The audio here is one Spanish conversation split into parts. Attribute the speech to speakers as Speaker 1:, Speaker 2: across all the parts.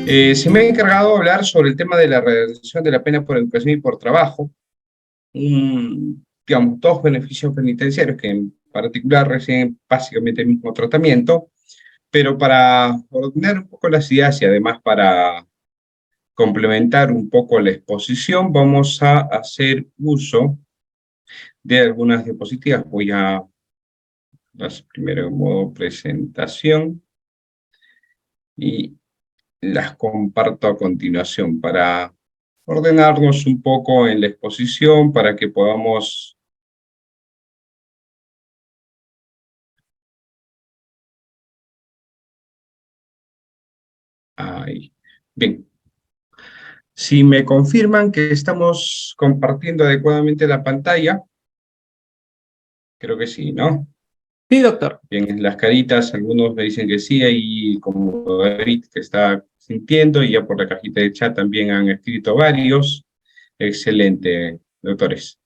Speaker 1: Se me ha encargado de hablar sobre el tema de la reducción de la pena por educación y por trabajo, digamos, dos beneficios penitenciarios que en particular reciben básicamente el mismo tratamiento, pero para ordenar un poco las ideas y además para complementar un poco la exposición, vamos a hacer uso de algunas diapositivas. Voy a las primero en modo presentación y las comparto a continuación para ordenarnos un poco en la exposición para que podamos... Ahí. Bien, si me confirman que estamos compartiendo adecuadamente la pantalla, creo que sí, ¿no?
Speaker 2: Sí, doctor.
Speaker 1: Bien, en las caritas, algunos me dicen que sí, ahí como David que está sintiendo, y ya por la cajita de chat también han escrito varios. Excelente, doctores.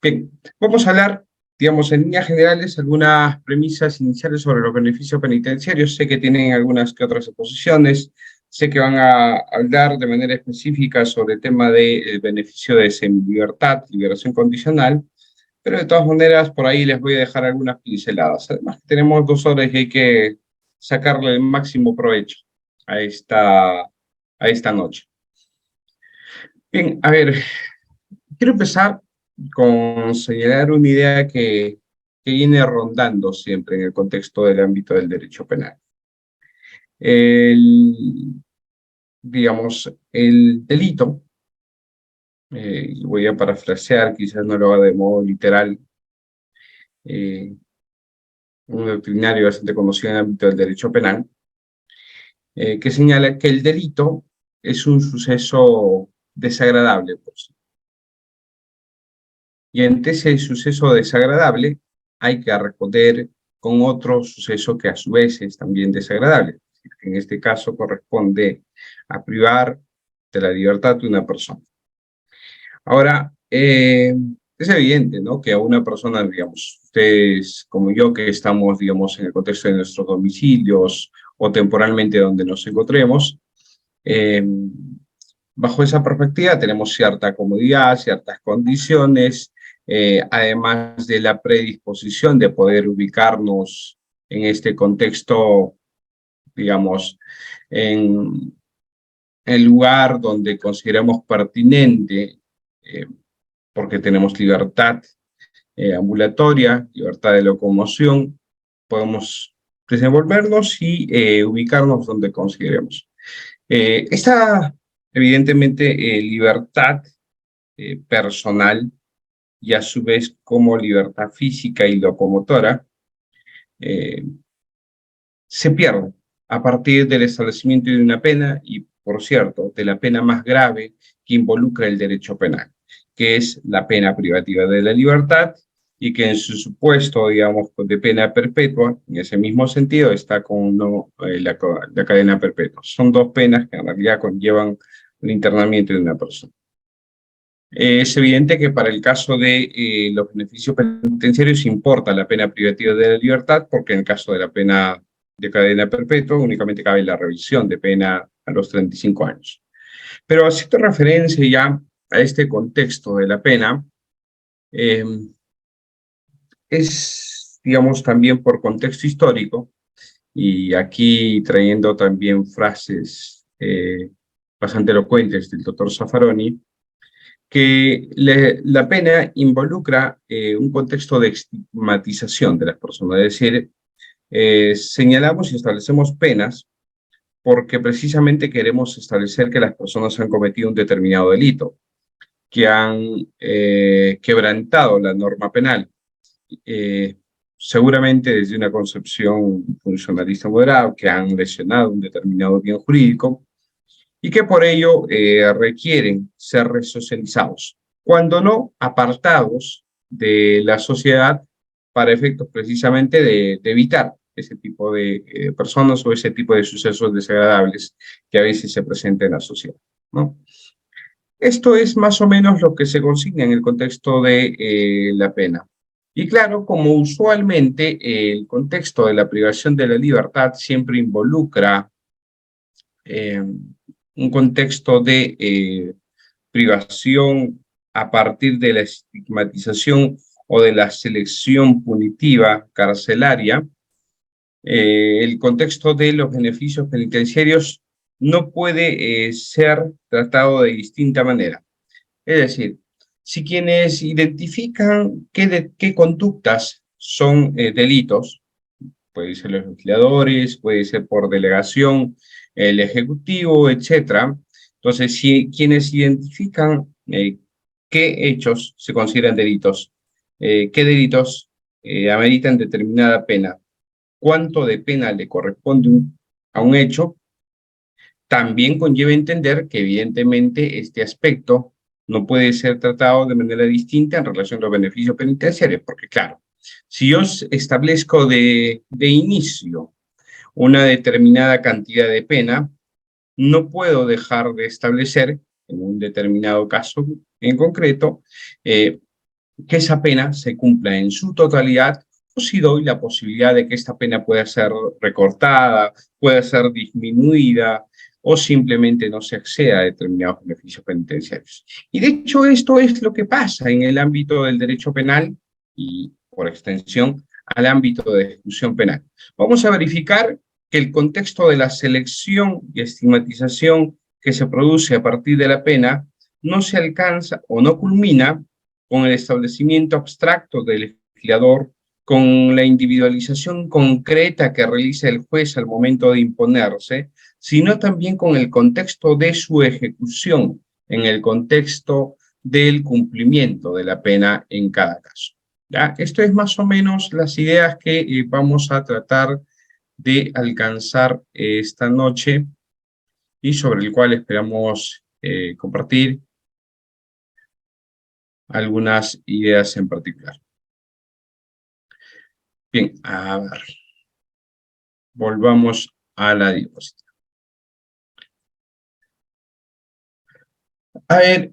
Speaker 1: Bien, vamos a hablar, digamos, en líneas generales, algunas premisas iniciales sobre los beneficios penitenciarios. Sé que tienen algunas que otras exposiciones, sé que van a hablar de manera específica sobre el tema del beneficio de semilibertad, liberación condicional, pero de todas maneras por ahí les voy a dejar algunas pinceladas. Además, tenemos 2 horas y hay que sacarle el máximo provecho a esta noche. Bien, a ver, quiero empezar con señalar una idea que viene rondando siempre en el contexto del ámbito del derecho penal. El, digamos, el delito, y voy a parafrasear, quizás no lo haga de modo literal, eh, un doctrinario bastante conocido en el ámbito del derecho penal, que señala que el delito es un suceso desagradable por sí. Y ante ese suceso desagradable hay que responder con otro suceso que a su vez es también desagradable. Es decir, que en este caso corresponde a privar de la libertad de una persona. Ahora, es evidente, ¿no? Que a una persona, digamos, ustedes como yo, que estamos, digamos, en el contexto de nuestros domicilios o temporalmente donde nos encontremos, eh, bajo esa perspectiva tenemos cierta comodidad, ciertas condiciones, además de la predisposición de poder ubicarnos en este contexto, digamos, en el lugar donde consideramos pertinente, eh, porque tenemos libertad ambulatoria, libertad de locomoción, podemos desenvolvernos y ubicarnos donde consideremos. Esta, evidentemente, libertad personal y a su vez como libertad física y locomotora, eh, se pierde a partir del establecimiento de una pena y, por cierto, de la pena más grave que involucra el derecho penal, que es la pena privativa de la libertad y que en su supuesto, digamos, de pena perpetua, en ese mismo sentido, está con no, la cadena perpetua. Son dos penas que en realidad conllevan el internamiento de una persona. Es evidente que para el caso de los beneficios penitenciarios importa la pena privativa de la libertad, porque en el caso de la pena de cadena perpetua únicamente cabe la revisión de pena a los 35 años. Pero haciendo referencia ya a este contexto de la pena, eh, es, digamos, también por contexto histórico, y aquí trayendo también frases bastante elocuentes del doctor Zaffaroni, que la pena involucra un contexto de estigmatización de las personas, es decir, señalamos y establecemos penas porque precisamente queremos establecer que las personas han cometido un determinado delito, que han quebrantado la norma penal, eh, seguramente desde una concepción funcionalista moderada, que han lesionado un determinado bien jurídico, y que por ello requieren ser resocializados, cuando no apartados de la sociedad para efectos precisamente de evitar ese tipo de personas o ese tipo de sucesos desagradables que a veces se presentan en la sociedad, ¿no? Esto es más o menos lo que se consigna en el contexto de la pena. Y claro, como usualmente el contexto de la privación de la libertad siempre involucra eh, un contexto de privación a partir de la estigmatización o de la selección punitiva carcelaria, el contexto de los beneficios penitenciarios no puede ser tratado de distinta manera. Es decir, si quienes identifican qué conductas son delitos, puede ser los legisladores, puede ser por delegación, el ejecutivo, etcétera. Entonces, si quienes identifican qué hechos se consideran delitos, qué delitos ameritan determinada pena, cuánto de pena le corresponde a un hecho, también conlleva entender que evidentemente este aspecto no puede ser tratado de manera distinta en relación a los beneficios penitenciarios, porque claro, si yo establezco de inicio una determinada cantidad de pena, no puedo dejar de establecer, en un determinado caso en concreto, que esa pena se cumpla en su totalidad, o si doy la posibilidad de que esta pena pueda ser recortada, pueda ser disminuida, o simplemente no se acceda a determinados beneficios penitenciarios. Y de hecho esto es lo que pasa en el ámbito del derecho penal y, por extensión, al ámbito de ejecución penal. Vamos a verificar que el contexto de la selección y estigmatización que se produce a partir de la pena no se alcanza o no culmina con el establecimiento abstracto del legislador, con la individualización concreta que realiza el juez al momento de imponerse, sino también con el contexto de su ejecución, en el contexto del cumplimiento de la pena en cada caso. ¿Ya? Esto es más o menos las ideas que vamos a tratar de alcanzar esta noche y sobre el cual esperamos compartir algunas ideas en particular. Bien, a ver, volvamos a la diapositiva. A ver,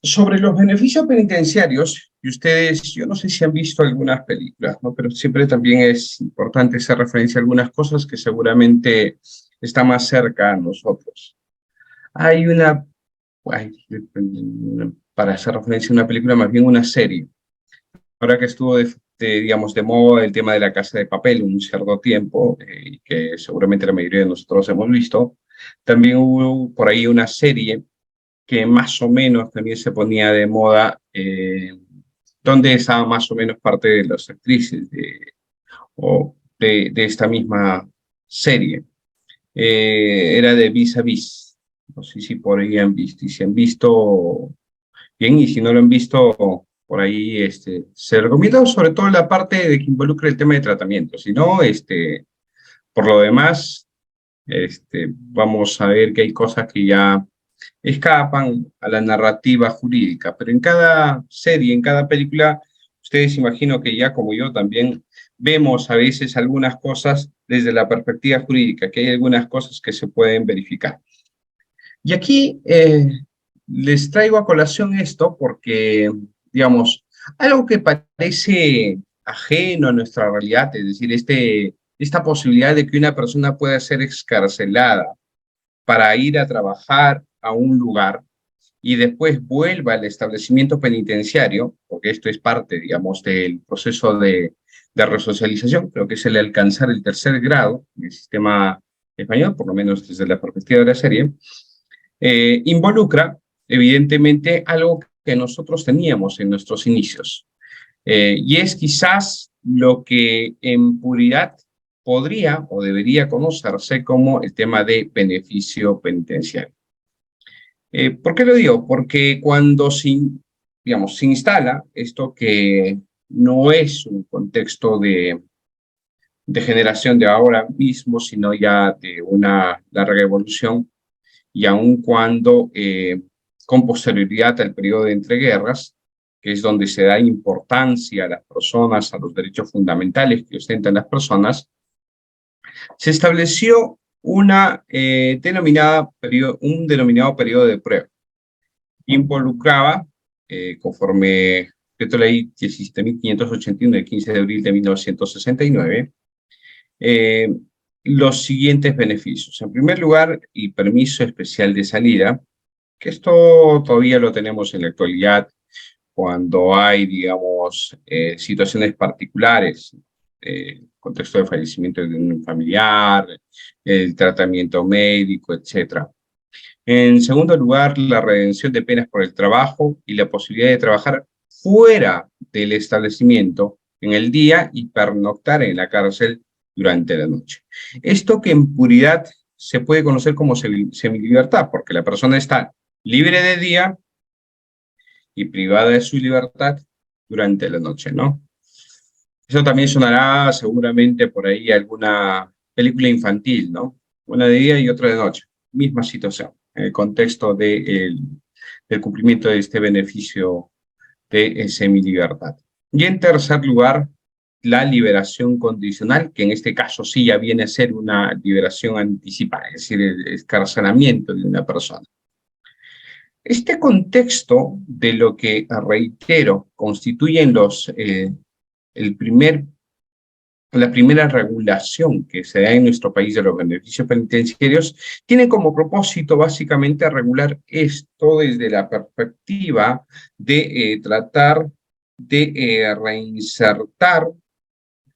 Speaker 1: sobre los beneficios penitenciarios, y ustedes, yo no sé si han visto algunas películas, ¿no? Pero siempre también es importante hacer referencia a algunas cosas que seguramente están más cerca a nosotros. Hay para hacer referencia a una película, más bien una serie. Ahora que estuvo digamos, de moda el tema de La Casa de Papel un cierto tiempo, y que seguramente la mayoría de nosotros hemos visto, también hubo por ahí una serie que más o menos también se ponía de moda, donde estaba más o menos parte de las actrices de esta misma serie. Era de Vis a Vis. No sé si por ahí han visto, y si han visto bien, y si no lo han visto, por ahí se recomienda sobre todo la parte de que involucre el tema de tratamiento. Si no, por lo demás, vamos a ver que hay cosas que ya escapan a la narrativa jurídica, pero en cada serie, en cada película, ustedes imagino que ya como yo también vemos a veces algunas cosas desde la perspectiva jurídica, que hay algunas cosas que se pueden verificar. Y aquí les traigo a colación esto porque, digamos, algo que parece ajeno a nuestra realidad, es decir, esta posibilidad de que una persona pueda ser excarcelada para ir a trabajar a un lugar y después vuelva al establecimiento penitenciario, porque esto es parte, digamos, del proceso de resocialización, creo que es el alcanzar el tercer grado en el sistema español, por lo menos desde la perspectiva de la serie, involucra, evidentemente, algo que nosotros teníamos en nuestros inicios. Y es quizás lo que en puridad podría o debería conocerse como el tema de beneficio penitenciario. ¿Por qué lo digo? Porque cuando digamos, se instala esto que no es un contexto de generación de ahora mismo, sino ya de una larga evolución, y aun cuando con posterioridad al periodo de entreguerras, que es donde se da importancia a las personas, a los derechos fundamentales que ostentan las personas, se estableció un denominado periodo de prueba. Involucraba, conforme Decreto Ley 17.581 del 15 de abril de 1969, los siguientes beneficios. En primer lugar, y permiso especial de salida, que esto todavía lo tenemos en la actualidad cuando hay, digamos, situaciones particulares, contexto de fallecimiento de un familiar, el tratamiento médico, etcétera. En segundo lugar, la redención de penas por el trabajo y la posibilidad de trabajar fuera del establecimiento en el día y pernoctar en la cárcel durante la noche. Esto que en puridad se puede conocer como semilibertad, porque la persona está libre de día y privada de su libertad durante la noche, ¿no? Eso también sonará seguramente por ahí alguna película infantil, ¿no? Una de día y otra de noche. Misma situación, en el contexto del cumplimiento de este beneficio de semilibertad. Y en tercer lugar, la liberación condicional, que en este caso sí ya viene a ser una liberación anticipada, es decir, el escarcelamiento de una persona. Este contexto de lo que, reitero, constituyen el primer la primera regulación que se da en nuestro país de los beneficios penitenciarios tiene como propósito básicamente regular esto desde la perspectiva de tratar de reinsertar,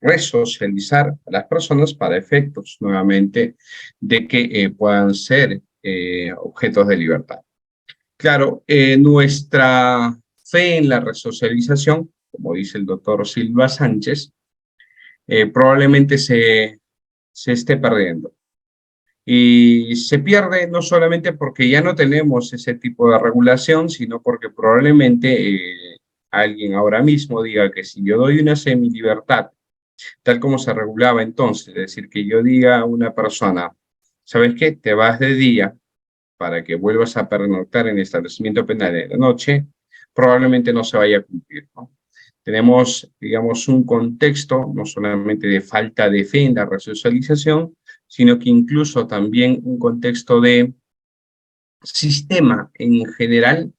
Speaker 1: resocializar a las personas para efectos nuevamente de que puedan ser objetos de libertad. Claro, nuestra fe en la resocialización, como dice el doctor Silva Sánchez, probablemente se esté perdiendo. Y se pierde no solamente porque ya no tenemos ese tipo de regulación, sino porque probablemente alguien ahora mismo diga que si yo doy una semilibertad, tal como se regulaba entonces, es decir, que yo diga a una persona, ¿sabes qué? Te vas de día para que vuelvas a pernoctar en el establecimiento penal de la noche, probablemente no se vaya a cumplir, ¿no? Tenemos, digamos, un contexto no solamente de falta de fe en la resocialización, sino que incluso también un contexto de sistema en general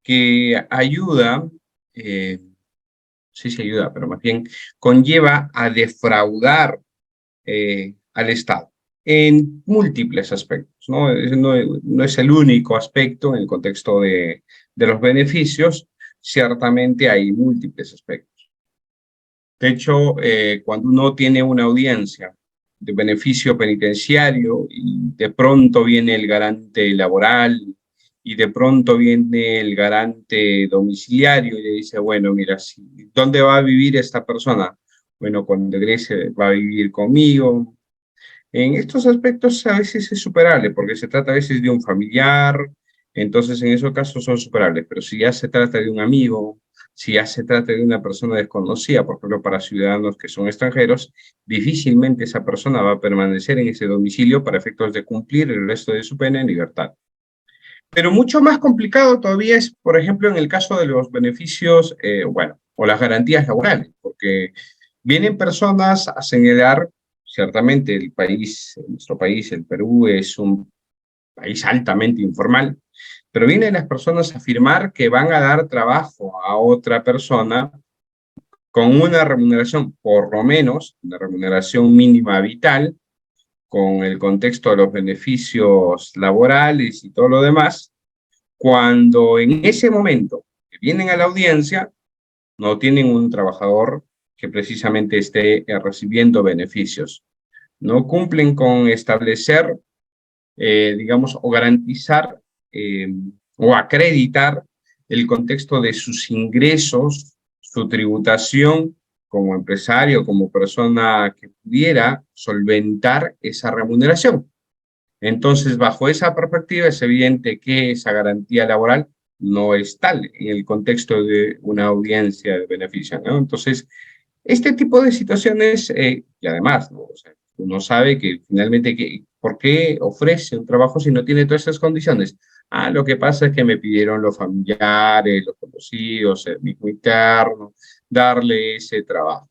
Speaker 1: que ayuda, sí se ayuda, pero más bien conlleva a defraudar al Estado en múltiples aspectos, ¿no? No es el único aspecto en el contexto de los beneficios, ciertamente hay múltiples aspectos. De hecho, cuando uno tiene una audiencia de beneficio penitenciario y de pronto viene el garante laboral y de pronto viene el garante domiciliario y le dice, bueno, mira, ¿dónde va a vivir esta persona? Bueno, cuando egrese va a vivir conmigo. En estos aspectos a veces es superable, porque se trata a veces de un familiar, entonces en esos casos son superables, pero si ya se trata de un amigo, si ya se trata de una persona desconocida, por ejemplo, para ciudadanos que son extranjeros, difícilmente esa persona va a permanecer en ese domicilio para efectos de cumplir el resto de su pena en libertad. Pero mucho más complicado todavía es, por ejemplo, en el caso de los beneficios, bueno, o las garantías laborales, porque vienen personas a señalar, ciertamente el país, nuestro país, el Perú, es un país altamente informal, pero vienen las personas a afirmar que van a dar trabajo a otra persona con una remuneración, por lo menos, una remuneración mínima vital, con el contexto de los beneficios laborales y todo lo demás, cuando en ese momento que vienen a la audiencia, no tienen un trabajador que precisamente esté recibiendo beneficios. No cumplen con establecer, digamos, o garantizar o acreditar el contexto de sus ingresos, su tributación como empresario, como persona que pudiera solventar esa remuneración. Entonces, bajo esa perspectiva, es evidente que esa garantía laboral no es tal en el contexto de una audiencia de beneficio, ¿no? Entonces, este tipo de situaciones, y además, ¿no? O sea, uno sabe que finalmente, ¿por qué ofrece un trabajo si no tiene todas esas condiciones? Ah, lo que pasa es que me pidieron los familiares, los conocidos, el mismo interno, darle ese trabajo.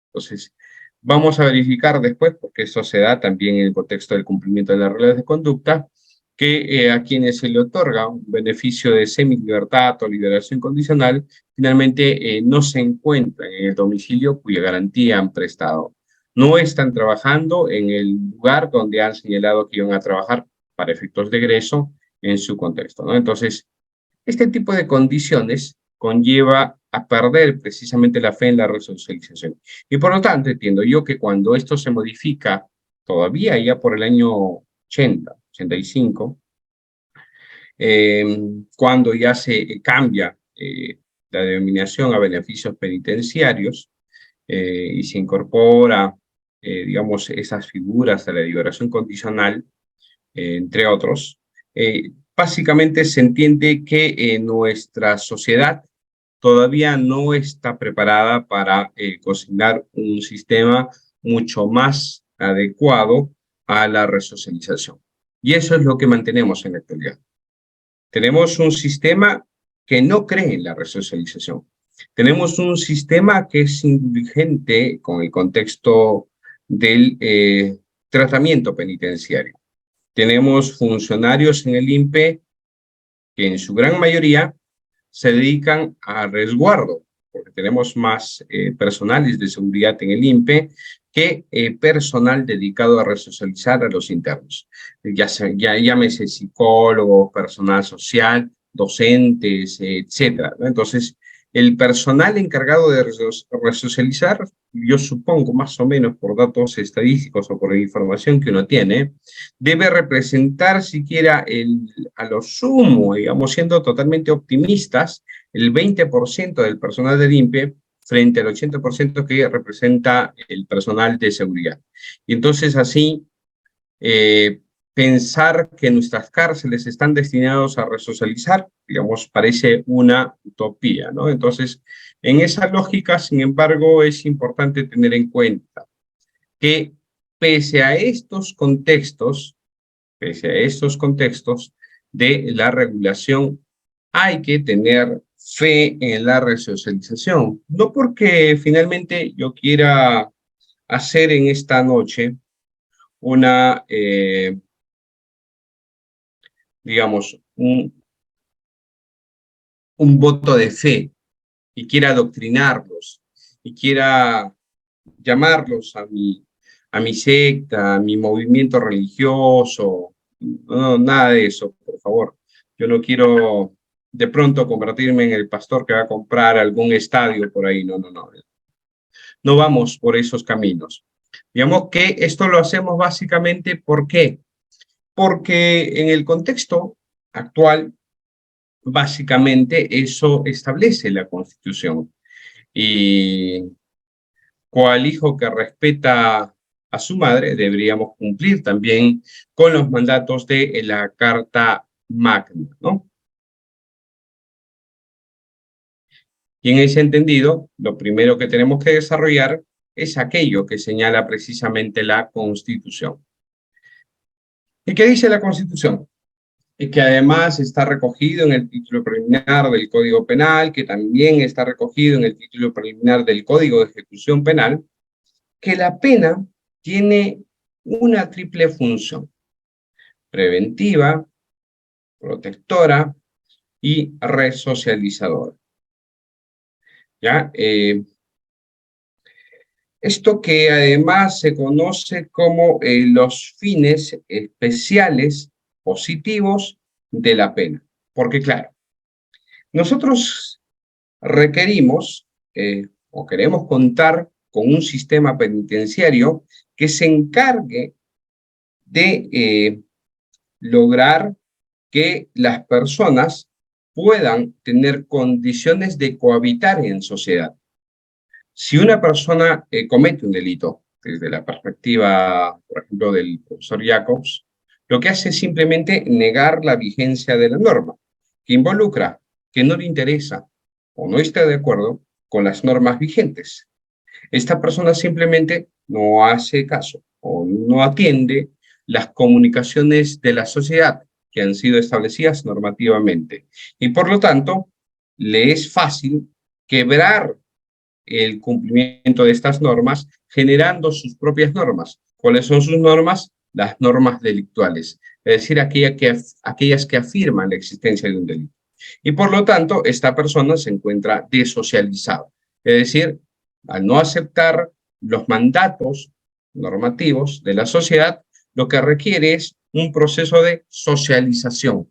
Speaker 1: Entonces, vamos a verificar después, porque eso se da también en el contexto del cumplimiento de las reglas de conducta, que a quienes se le otorga un beneficio de semilibertad o liberación condicional, finalmente no se encuentran en el domicilio cuya garantía han prestado. no están trabajando en el lugar donde han señalado que iban a trabajar para efectos de egreso en su contexto, ¿no? Entonces, este tipo de condiciones conlleva a perder precisamente la fe en la resocialización. Y por lo tanto, entiendo yo que cuando esto se modifica, todavía ya por el año 80, 85, cuando ya se cambia la denominación a beneficios penitenciarios y se incorpora, digamos, esas figuras de la liberación condicional, entre otros, básicamente se entiende que nuestra sociedad todavía no está preparada para cocinar un sistema mucho más adecuado a la resocialización. Y eso es lo que mantenemos en la actualidad. Tenemos un sistema que no cree en la resocialización. Tenemos un sistema que es indulgente con el contexto del tratamiento penitenciario. Tenemos funcionarios en el INPE que en su gran mayoría se dedican a resguardo, porque tenemos más personales de seguridad en el INPE que personal dedicado a resocializar a los internos. Ya llámese psicólogos, personal social, docentes, etcétera, ¿no? Entonces, el personal encargado de resocializar, yo supongo más o menos por datos estadísticos o por la información que uno tiene, debe representar siquiera a lo sumo, digamos, siendo totalmente optimistas, el 20% del personal del INPE frente al 80% que representa el personal de seguridad. Y entonces así, pensar que nuestras cárceles están destinados a resocializar, digamos, parece una utopía, ¿no? Entonces, en esa lógica, sin embargo, es importante tener en cuenta que pese a estos contextos de la regulación, hay que tener fe en la resocialización. No porque finalmente yo quiera hacer en esta noche una, digamos, un voto de fe y quiera adoctrinarlos y quiera llamarlos a mi secta, a mi movimiento religioso. No, nada de eso, por favor. Yo no quiero de pronto convertirme en el pastor que va a comprar algún estadio por ahí. No, no, no. No vamos por esos caminos. Digamos que esto lo hacemos básicamente, ¿por qué? Porque en el contexto actual, básicamente eso establece la Constitución. Y cual hijo que respeta a su madre, deberíamos cumplir también con los mandatos de la Carta Magna, ¿no? Y en ese entendido, lo primero que tenemos que desarrollar es aquello que señala precisamente la Constitución. ¿Y qué dice la Constitución? Y que además está recogido en el título preliminar del Código Penal, que también está recogido en el título preliminar del Código de Ejecución Penal, que la pena tiene una triple función: preventiva, protectora y resocializadora. ¿Ya? Esto que además se conoce como los fines especiales positivos de la pena. Porque claro, nosotros requerimos o queremos contar con un sistema penitenciario que se encargue de lograr que las personas puedan tener condiciones de cohabitar en sociedad. Si una persona comete un delito, desde la perspectiva, por ejemplo, del profesor Jacobs, lo que hace es simplemente negar la vigencia de la norma, que involucra que no le interesa o no está de acuerdo con las normas vigentes. Esta persona simplemente no hace caso o no atiende las comunicaciones de la sociedad que han sido establecidas normativamente. Y por lo tanto, le es fácil quebrar el cumplimiento de estas normas generando sus propias normas. ¿Cuáles son sus normas? Las normas delictuales, es decir, aquellas que afirman la existencia de un delito. Y por lo tanto, esta persona se encuentra desocializada, es decir, al no aceptar los mandatos normativos de la sociedad, lo que requiere es un proceso de socialización.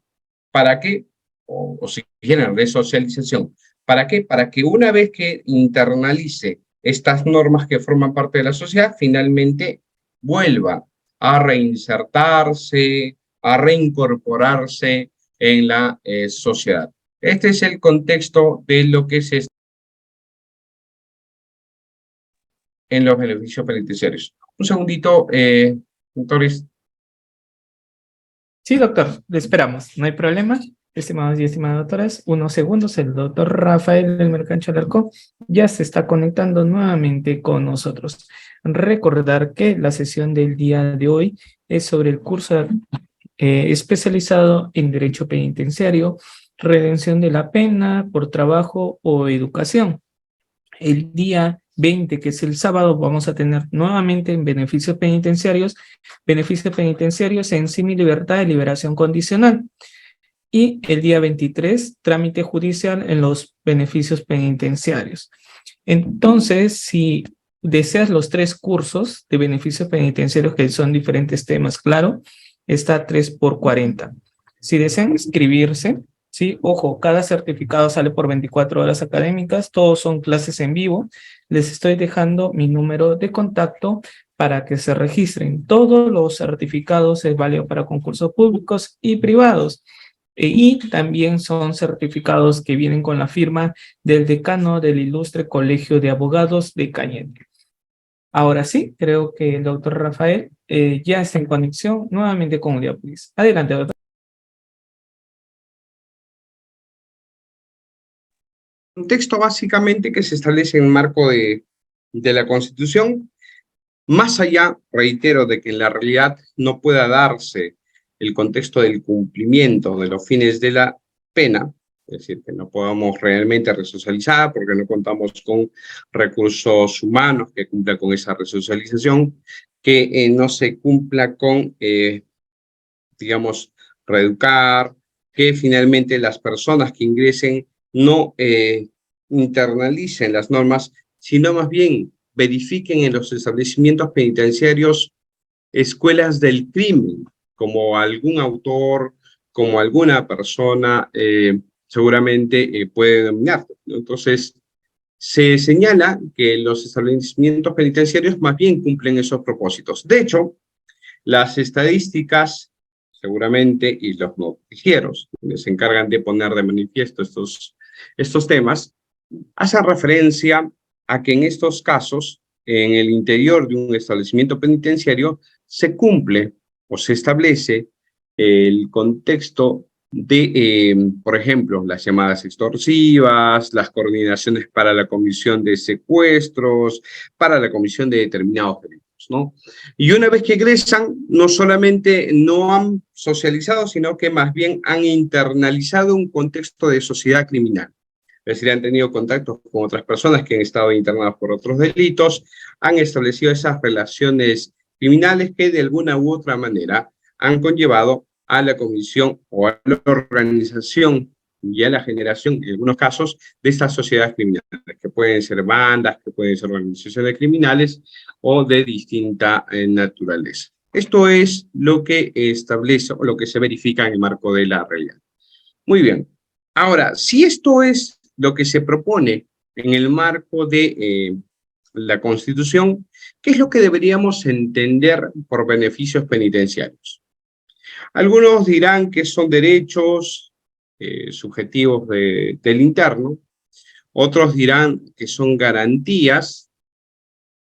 Speaker 1: ¿Para qué? O si quieren, resocialización. ¿Para qué? Para que una vez que internalice estas normas que forman parte de la sociedad, finalmente vuelva a reinsertarse, a reincorporarse en la sociedad. Este es el contexto de lo que se está en los beneficios penitenciarios. Un segundito, doctores.
Speaker 2: Sí, doctor, le esperamos, no hay problema. Estimados y estimadas doctoras, unos segundos, el doctor Rafael del Mercancho Alarcón ya se está conectando nuevamente con nosotros. Recordar que la sesión del día de hoy es sobre el curso especializado en Derecho Penitenciario, Redención de la Pena por Trabajo o Educación. El día 20, que es el sábado, vamos a tener nuevamente en beneficios penitenciarios en semilibertad de liberación condicional. Y el día 23, trámite judicial en los beneficios penitenciarios. Entonces, si deseas los 3 cursos de beneficios penitenciarios, que son diferentes temas, claro, está 3 por 40. Si desean inscribirse, sí, ojo, cada certificado sale por 24 horas académicas, todos son clases en vivo. Les estoy dejando mi número de contacto para que se registren. Todos los certificados es válido para concursos públicos y privados. Y también son certificados que vienen con la firma del decano del Ilustre Colegio de Abogados de Cañete. Ahora sí, creo que el doctor Rafael ya está en conexión nuevamente con Leópolis. Adelante, doctor.
Speaker 1: Un texto básicamente que se establece en el marco de la Constitución, más allá, reitero, de que en la realidad no pueda darse el contexto del cumplimiento de los fines de la pena, es decir, que no podamos realmente resocializar porque no contamos con recursos humanos que cumplan con esa resocialización, que no se cumpla con, digamos, reeducar, que finalmente las personas que ingresen no internalicen las normas, sino más bien verifiquen en los establecimientos penitenciarios escuelas del crimen, como algún autor, como alguna persona seguramente puede denominar, ¿no? Entonces, se señala que los establecimientos penitenciarios más bien cumplen esos propósitos. De hecho, las estadísticas, seguramente, y los noticieros, que se encargan de poner de manifiesto estos temas, hacen referencia a que en estos casos, en el interior de un establecimiento penitenciario, se cumple o se establece el contexto de, por ejemplo, las llamadas extorsivas, las coordinaciones para la comisión de secuestros, para la comisión de determinados delitos, ¿no? Y una vez que egresan, no solamente no han socializado, sino que más bien han internalizado un contexto de sociedad criminal. Es decir, han tenido contactos con otras personas que han estado internadas por otros delitos, han establecido esas relaciones criminales que de alguna u otra manera han conllevado a la comisión o a la organización y a la generación, en algunos casos, de estas sociedades criminales, que pueden ser bandas, que pueden ser organizaciones criminales o de distinta naturaleza. Esto es lo que establece o lo que se verifica en el marco de la realidad. Muy bien. Ahora, si esto es lo que se propone en el marco de la Constitución, ¿qué es lo que deberíamos entender por beneficios penitenciarios? Algunos dirán que son derechos subjetivos del interno, otros dirán que son garantías,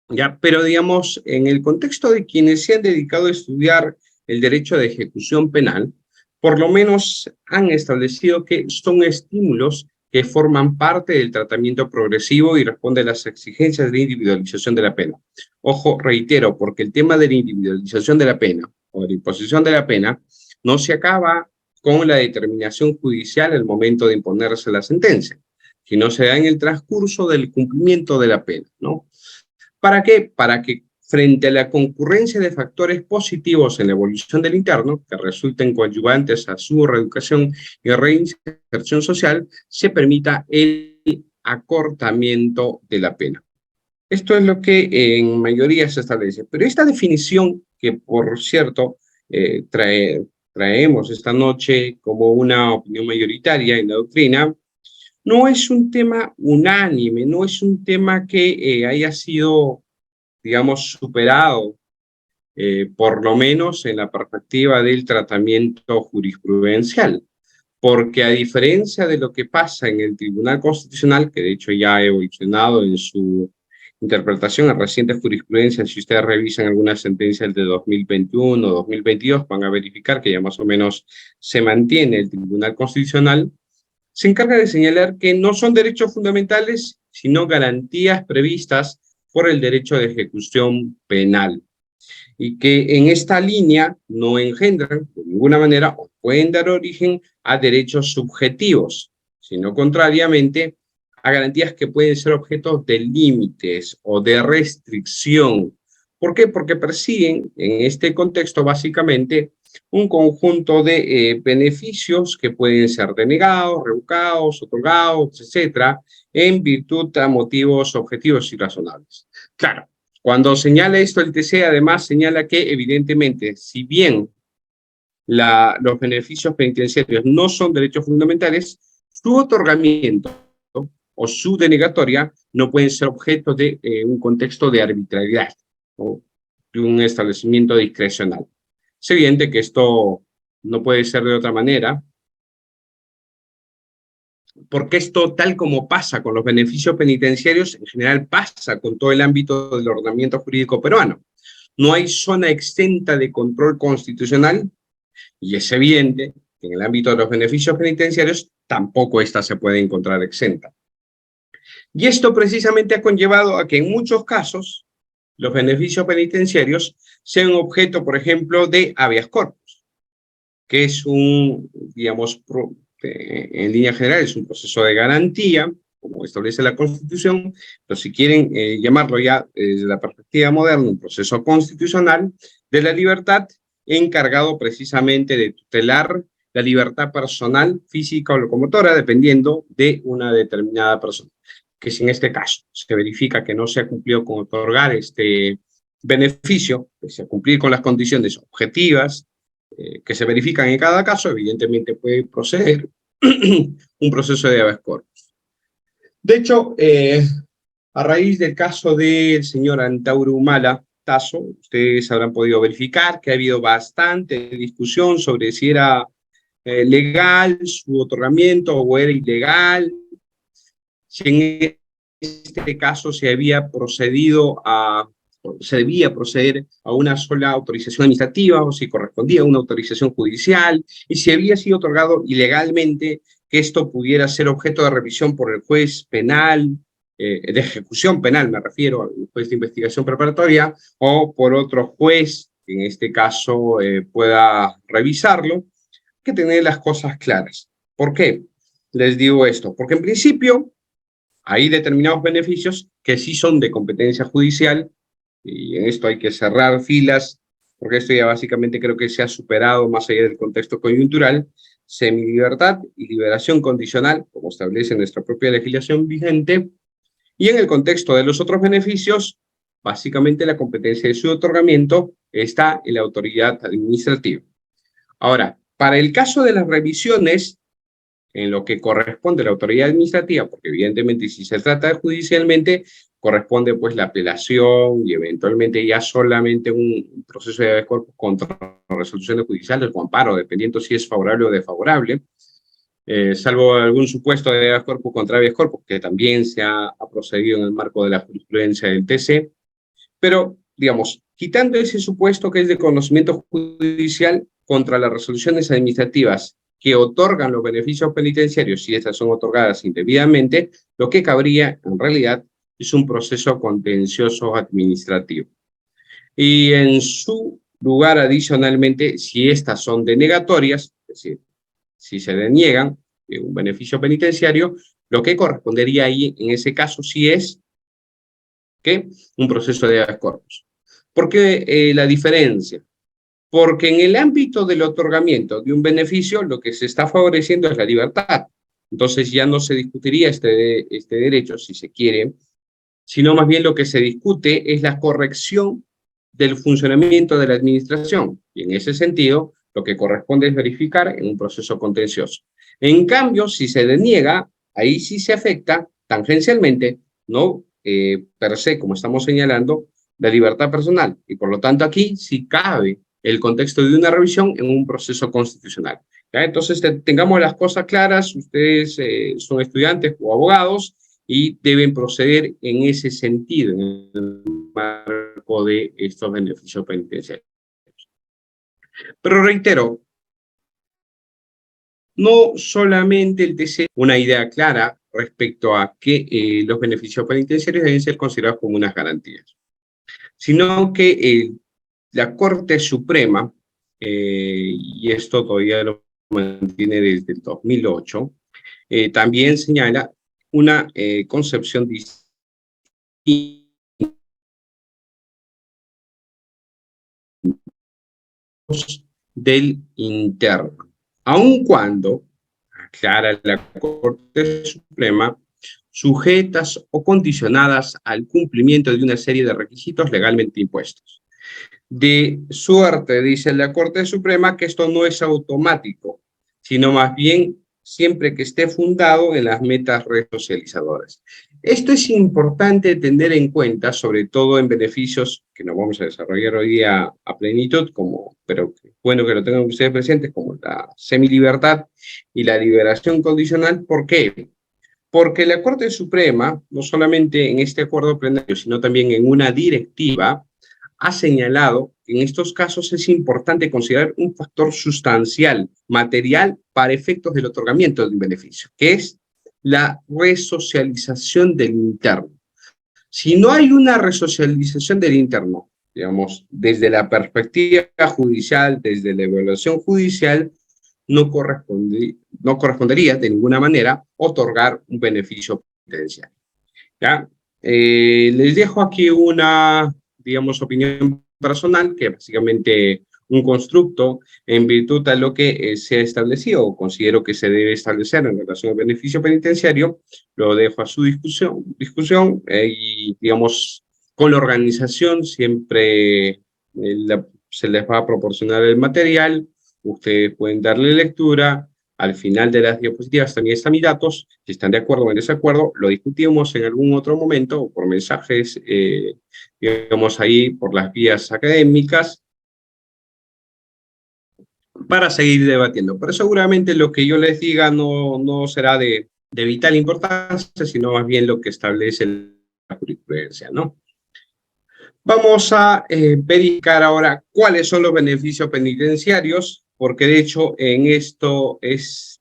Speaker 1: ¿ya? Pero digamos, en el contexto de quienes se han dedicado a estudiar el derecho de ejecución penal, por lo menos han establecido que son estímulos que forman parte del tratamiento progresivo y responden a las exigencias de individualización de la pena. Ojo, reitero, porque el tema de la individualización de la pena o de la imposición de la pena no se acaba con la determinación judicial al momento de imponerse la sentencia, sino se da en el transcurso del cumplimiento de la pena, ¿no? ¿Para qué? Para que frente a la concurrencia de factores positivos en la evolución del interno, que resulten coadyuvantes a su reeducación y reinserción social, se permita el acortamiento de la pena. Esto es lo que en mayoría se establece. Pero esta definición, que por cierto traemos esta noche como una opinión mayoritaria en la doctrina, no es un tema unánime, no es un tema que haya sido, digamos, superado, por lo menos en la perspectiva del tratamiento jurisprudencial. Porque a diferencia de lo que pasa en el Tribunal Constitucional, que de hecho ya ha evolucionado en su interpretación en recientes jurisprudencias, si ustedes revisan algunas sentencias de 2021, 2022, van a verificar que ya más o menos se mantiene el Tribunal Constitucional, se encarga de señalar que no son derechos fundamentales, sino garantías previstas por el derecho de ejecución penal, y que en esta línea no engendran de ninguna manera o pueden dar origen a derechos subjetivos, sino contrariamente a garantías que pueden ser objeto de límites o de restricción. ¿Por qué? Porque persiguen en este contexto básicamente un conjunto de beneficios que pueden ser denegados, revocados, otorgados, etcétera, en virtud de motivos objetivos y razonables. Claro, cuando señala esto el TC, además señala que evidentemente, si bien los beneficios penitenciarios no son derechos fundamentales, su otorgamiento o su denegatoria no pueden ser objeto de un contexto de arbitrariedad o de un establecimiento discrecional. Es evidente que esto no puede ser de otra manera, porque esto, tal como pasa con los beneficios penitenciarios, en general pasa con todo el ámbito del ordenamiento jurídico peruano. No hay zona exenta de control constitucional y es evidente que en el ámbito de los beneficios penitenciarios tampoco esta se puede encontrar exenta. Y esto precisamente ha conllevado a que en muchos casos los beneficios penitenciarios sean objeto, por ejemplo, de habeas corpus, que es un, digamos, en línea general es un proceso de garantía, como establece la Constitución, pero si quieren llamarlo ya desde la perspectiva moderna, un proceso constitucional de la libertad encargado precisamente de tutelar la libertad personal, física o locomotora, dependiendo de una determinada persona. Que si en este caso se verifica que no se ha cumplido con otorgar este beneficio, pese a cumplir con las condiciones objetivas, que se verifican en cada caso, evidentemente puede proceder un proceso de habeas corpus. De hecho, a raíz del caso del señor Antauro Humala Tasso, ustedes habrán podido verificar que ha habido bastante discusión sobre si era legal su otorgamiento o era ilegal, si en este caso se debía proceder a una sola autorización administrativa o si correspondía a una autorización judicial y si había sido otorgado ilegalmente, que esto pudiera ser objeto de revisión por el juez penal, de ejecución penal me refiero, al juez de investigación preparatoria o por otro juez que en este caso pueda revisarlo. Hay que tener las cosas claras. ¿Por qué les digo esto? Porque en principio hay determinados beneficios que sí son de competencia judicial y en esto hay que cerrar filas, porque esto ya básicamente creo que se ha superado más allá del contexto coyuntural. Semilibertad y liberación condicional, como establece nuestra propia legislación vigente, y en el contexto de los otros beneficios, básicamente la competencia de su otorgamiento está en la autoridad administrativa. Ahora, para el caso de las revisiones, en lo que corresponde a la autoridad administrativa, porque evidentemente si se trata judicialmente, corresponde pues la apelación y eventualmente ya solamente un proceso de habeas corpus contra resoluciones judiciales o amparo, dependiendo si es favorable o desfavorable, salvo algún supuesto de habeas corpus contra habeas corpus, que también se ha procedido en el marco de la jurisprudencia del TC, pero digamos, quitando ese supuesto que es de conocimiento judicial contra las resoluciones administrativas que otorgan los beneficios penitenciarios, si estas son otorgadas indebidamente, lo que cabría en realidad es un proceso contencioso administrativo. Y en su lugar, adicionalmente, si estas son denegatorias, es decir, si se deniegan un beneficio penitenciario, lo que correspondería ahí, en ese caso, sí es que un proceso de habeas corpus. ¿Por qué la diferencia? Porque en el ámbito del otorgamiento de un beneficio, lo que se está favoreciendo es la libertad. Entonces ya no se discutiría este derecho, si se quiere, sino más bien lo que se discute es la corrección del funcionamiento de la administración. Y en ese sentido, lo que corresponde es verificar en un proceso contencioso. En cambio, si se deniega, ahí sí se afecta tangencialmente, no per se, como estamos señalando, la libertad personal. Y por lo tanto, aquí sí cabe el contexto de una revisión en un proceso constitucional. ¿Ya? Entonces, tengamos las cosas claras. Ustedes son estudiantes o abogados y deben proceder en ese sentido, en el marco de estos beneficios penitenciarios. Pero reitero, no solamente el TC una idea clara respecto a que los beneficios penitenciarios deben ser considerados como unas garantías, sino que la Corte Suprema, y esto todavía lo mantiene desde el 2008, también señala una concepción distinta del interno, aun cuando, aclara la Corte Suprema, sujetas o condicionadas al cumplimiento de una serie de requisitos legalmente impuestos. De suerte, dice la Corte Suprema, que esto no es automático, sino más bien siempre que esté fundado en las metas resocializadoras. Esto es importante tener en cuenta, sobre todo en beneficios que no vamos a desarrollar hoy día a plenitud, pero bueno que lo tengan ustedes presentes, como la semilibertad y la liberación condicional. ¿Por qué? Porque la Corte Suprema, no solamente en este acuerdo plenario, sino también en una directiva, ha señalado que en estos casos es importante considerar un factor sustancial, material, para efectos del otorgamiento de un beneficio, que es la resocialización del interno. Si no hay una resocialización del interno, digamos, desde la perspectiva judicial, desde la evaluación judicial, no correspondería de ninguna manera otorgar un beneficio penitenciario. ¿Ya? Les dejo aquí una, digamos, opinión personal, que básicamente un constructo en virtud de lo que se ha establecido o considero que se debe establecer en relación al beneficio penitenciario. Lo dejo a su discusión y, digamos, con la organización siempre se les va a proporcionar el material, ustedes pueden darle lectura. Al final de las diapositivas también están mis datos. Si están de acuerdo o en desacuerdo, lo discutimos en algún otro momento o por mensajes, digamos ahí, por las vías académicas, para seguir debatiendo. Pero seguramente lo que yo les diga no será de vital importancia, sino más bien lo que establece la jurisprudencia, ¿no? Vamos a verificar ahora cuáles son los beneficios penitenciarios, porque de hecho en esto es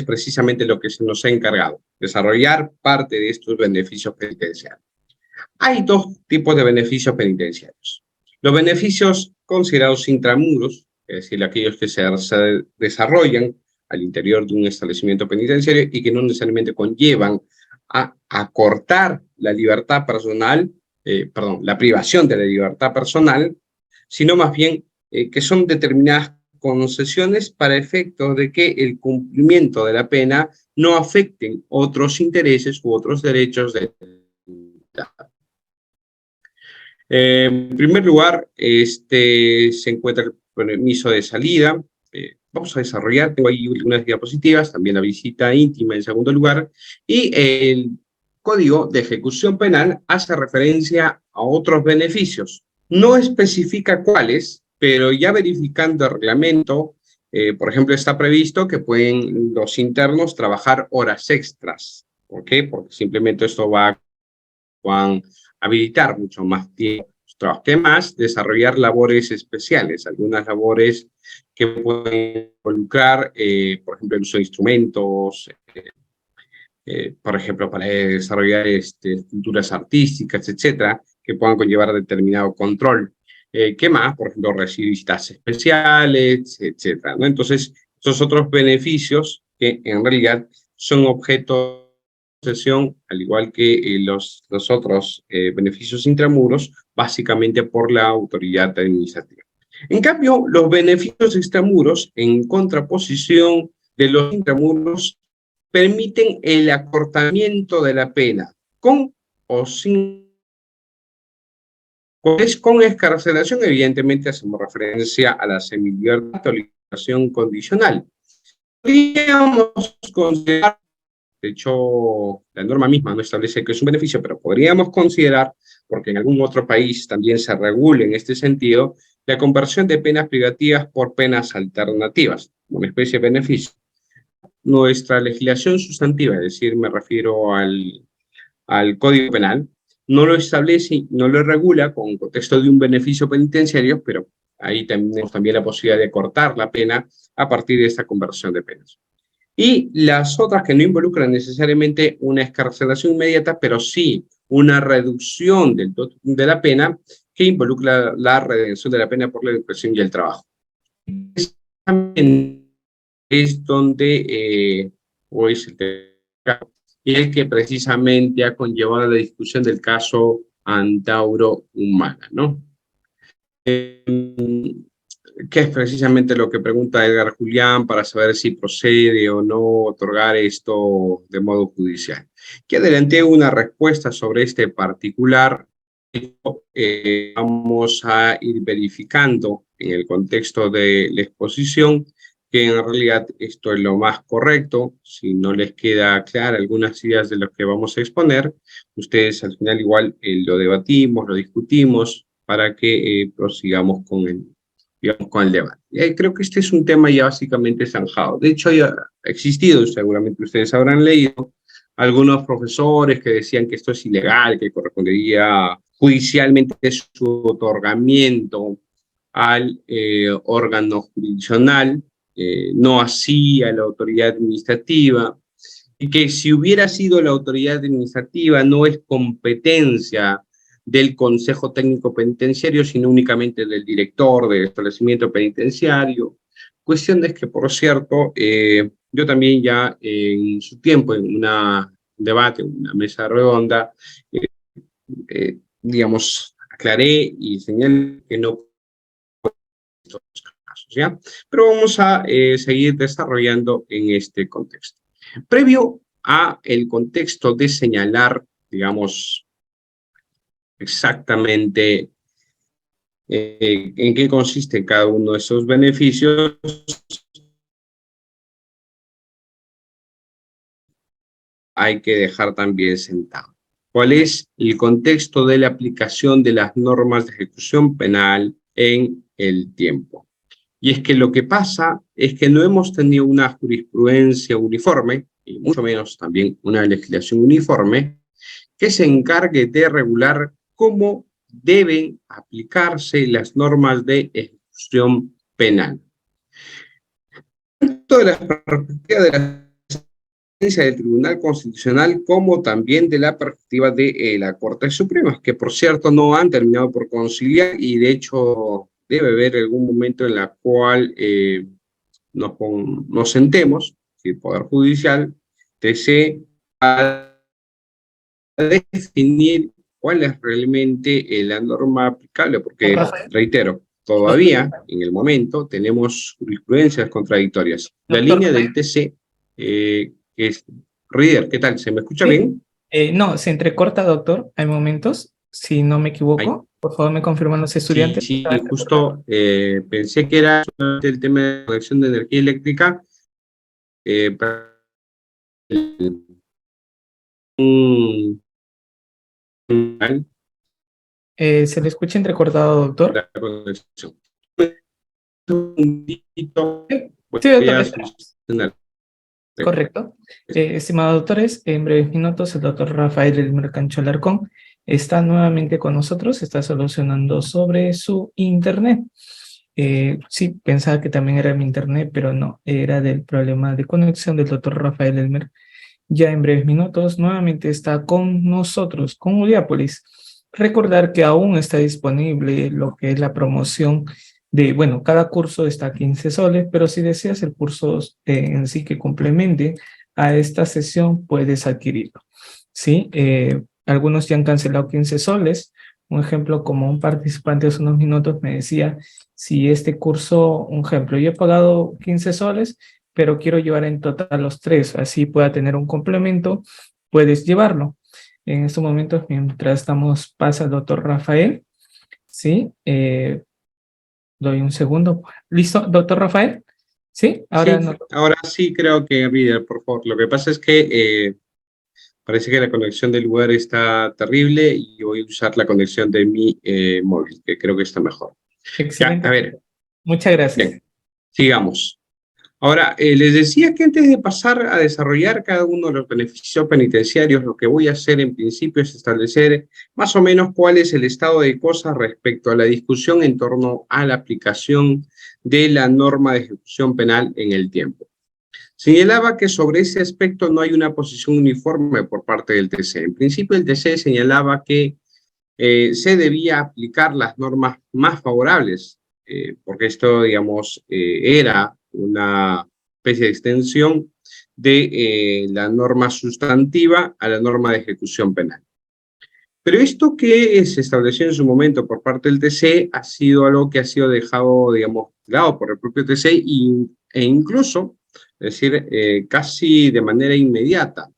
Speaker 1: precisamente lo que se nos ha encargado, desarrollar parte de estos beneficios penitenciarios. Hay dos tipos de beneficios penitenciarios. Los beneficios considerados intramuros, es decir, aquellos que se desarrollan al interior de un establecimiento penitenciario y que no necesariamente conllevan a acortar la libertad personal, la privación de la libertad personal, sino más bien que son determinadas concesiones para efectos de que el cumplimiento de la pena no afecten otros intereses u otros derechos de la. En primer lugar, se encuentra el permiso de salida. Vamos a desarrollar, tengo ahí unas diapositivas, también la visita íntima en segundo lugar, y el Código de Ejecución Penal hace referencia a otros beneficios. No especifica cuáles, pero ya verificando el reglamento, por ejemplo, está previsto que pueden los internos trabajar horas extras. ¿Por qué? Porque simplemente esto va a habilitar mucho más tiempo. ¿Qué más? Desarrollar labores especiales, algunas labores que pueden involucrar, por ejemplo, el uso de instrumentos, por ejemplo, para desarrollar esculturas artísticas, etcétera, que puedan conllevar determinado control. ¿Qué más? Por ejemplo, recibir visitas especiales, etcétera, ¿no? Entonces, esos otros beneficios que en realidad son objeto de concesión, al igual que los otros beneficios intramuros, básicamente por la autoridad administrativa. En cambio, los beneficios extramuros, en contraposición de los intramuros, permiten el acortamiento de la pena con o sin. Pues con excarcelación, evidentemente, hacemos referencia a la semilibertad o liberación condicional. Podríamos considerar, de hecho, la norma misma no establece que es un beneficio, pero podríamos considerar, porque en algún otro país también se regula en este sentido, la conversión de penas privativas por penas alternativas, una especie de beneficio. Nuestra legislación sustantiva, es decir, me refiero al Código Penal, no lo establece, no lo regula con el contexto de un beneficio penitenciario, pero ahí tenemos también la posibilidad de cortar la pena a partir de esta conversión de penas. Y las otras que no involucran necesariamente una excarcelación inmediata, pero sí una reducción de la pena que involucra la redención de la pena por la educación y el trabajo. También es donde, o es el que precisamente ha conllevado la discusión del caso Antauro Humala, ¿no? Que es precisamente lo que pregunta Edgar Julián para saber si procede o no otorgar esto de modo judicial. Que adelanté una respuesta sobre este particular. Vamos a ir verificando en el contexto de la exposición que en realidad esto es lo más correcto. Si no les queda clara algunas ideas de lo que vamos a exponer, ustedes al final igual lo debatimos, lo discutimos para que prosigamos con el debate. Creo que este es un tema ya básicamente zanjado. De hecho, ya ha existido, seguramente ustedes habrán leído, algunos profesores que decían que esto es ilegal, que correspondería judicialmente su otorgamiento al órgano jurisdiccional, no así a la autoridad administrativa, y que si hubiera sido la autoridad administrativa no es competencia del Consejo Técnico Penitenciario, sino únicamente del director del establecimiento penitenciario. Cuestiones que, por cierto, yo también ya en su tiempo, en un debate, una mesa redonda, digamos, aclaré y señalé que no estos casos, ¿ya? Pero vamos a seguir desarrollando en este contexto. Previo a el contexto de señalar, digamos, exactamente en qué consiste cada uno de esos beneficios, hay que dejar también sentado. ¿Cuál es el contexto de la aplicación de las normas de ejecución penal en el tiempo? Y es que lo que pasa es que no hemos tenido una jurisprudencia uniforme, y mucho menos también una legislación uniforme, que se encargue de regular cómo deben aplicarse las normas de ejecución penal. Tanto de la perspectiva de la sentencia del Tribunal Constitucional como también de la perspectiva de la Corte Suprema, que por cierto no han terminado por conciliar y de hecho debe haber algún momento en la cual nos sentemos, el Poder Judicial, TC, a definir cuál es realmente la norma aplicable, porque, reitero, todavía en el momento tenemos jurisprudencias contradictorias. La línea del TC es... Reader, ¿qué tal? ¿Se me escucha bien?
Speaker 2: No, se entrecorta, doctor. Hay momentos, si no me equivoco. Por favor, me confirman los estudiantes.
Speaker 1: Sí, justo pensé que era solamente el tema de conexión de energía eléctrica.
Speaker 2: ¿Se le escucha entrecortado, doctor?
Speaker 1: La conexión. Un poquito,
Speaker 2: Sí, doctor. Correcto. Estimados doctores, en breves minutos el doctor Rafael Elmer Cancho Alarcón está nuevamente con nosotros, está solucionando sobre su internet. Sí, pensaba que también era mi internet, pero no, era del problema de conexión del doctor Rafael Elmer. Ya en breves minutos nuevamente está con nosotros, con Uliápolis. Recordar que aún está disponible lo que es la promoción de, bueno, cada curso está a 15 soles, pero si deseas el curso en sí que complemente a esta sesión, puedes adquirirlo. ¿Sí? Algunos ya han cancelado 15 soles. Un ejemplo, como un participante hace unos minutos me decía, si este curso, un ejemplo, yo he pagado 15 soles, pero quiero llevar en total los 3, así pueda tener un complemento, puedes llevarlo. en estos momentos, mientras pasa el doctor Rafael, ¿sí? Doy un segundo. ¿Listo, doctor Rafael? ¿Sí? Ahora
Speaker 1: Sí,
Speaker 2: no.
Speaker 1: ahora sí creo que, Reader, por favor. Lo que pasa es que parece que la conexión del lugar está terrible y voy a usar la conexión de mi móvil, que creo que está mejor. Ya, a
Speaker 2: Excelente.
Speaker 1: ver,
Speaker 2: Muchas gracias.
Speaker 1: bien, sigamos. Ahora, les decía que antes de pasar a desarrollar cada uno de los beneficios penitenciarios, lo que voy a hacer en principio es establecer más o menos cuál es el estado de cosas respecto a la discusión en torno a la aplicación de la norma de ejecución penal en el tiempo. Señalaba que sobre ese aspecto no hay una posición uniforme por parte del TC. En principio, el TC señalaba que se debía aplicar las normas más favorables, porque esto, digamos, era una especie de extensión de la norma sustantiva a la norma de ejecución penal. Pero esto que se estableció en su momento por parte del TC ha sido algo que ha sido dejado, digamos, de lado por el propio TC e incluso, es decir, casi de manera inmediata,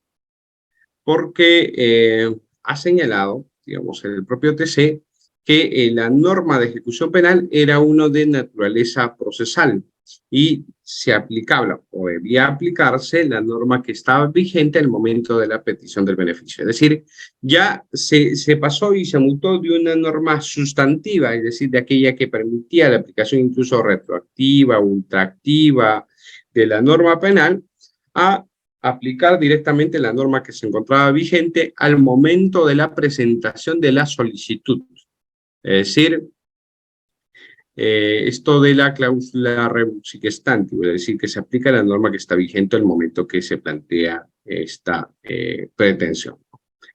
Speaker 1: porque ha señalado, digamos, el propio TC, que la norma de ejecución penal era uno de naturaleza procesal y se aplicaba o debía aplicarse la norma que estaba vigente al momento de la petición del beneficio. Es decir, ya se pasó y se mutó de una norma sustantiva, es decir, de aquella que permitía la aplicación incluso retroactiva, ultraactiva de la norma penal, a aplicar directamente la norma que se encontraba vigente al momento de la presentación de la solicitud. Es decir, esto de la cláusula rebus sic stantibus, es decir, que se aplica la norma que está vigente al momento que se plantea esta pretensión.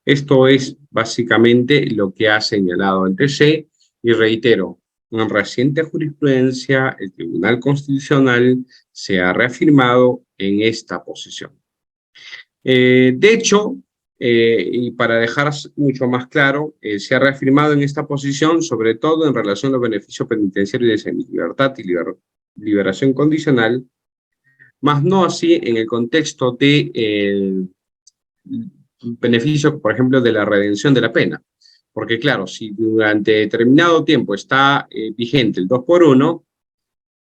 Speaker 1: Esto es básicamente lo que ha señalado el TC y reitero, en reciente jurisprudencia, el Tribunal Constitucional se ha reafirmado en esta posición. De hecho, y para dejar mucho más claro, se ha reafirmado en esta posición, sobre todo en relación a los beneficios penitenciarios de semilibertad y liberación condicional, más no así en el contexto de beneficio, por ejemplo, de la redención de la pena. Porque claro, si durante determinado tiempo está vigente el 2 por 1,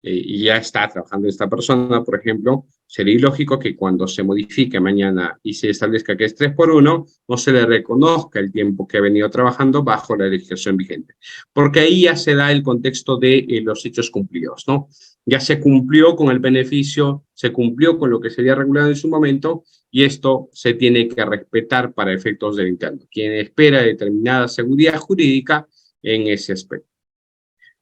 Speaker 1: y ya está trabajando esta persona, por ejemplo, sería ilógico que cuando se modifique mañana y se establezca que es 3 por 1, no se le reconozca el tiempo que ha venido trabajando bajo la legislación vigente. Porque ahí ya se da el contexto de los hechos cumplidos, ¿no? Ya se cumplió con el beneficio, se cumplió con lo que sería regulado en su momento y esto se tiene que respetar para efectos del interno. Quien espera determinada seguridad jurídica en ese aspecto.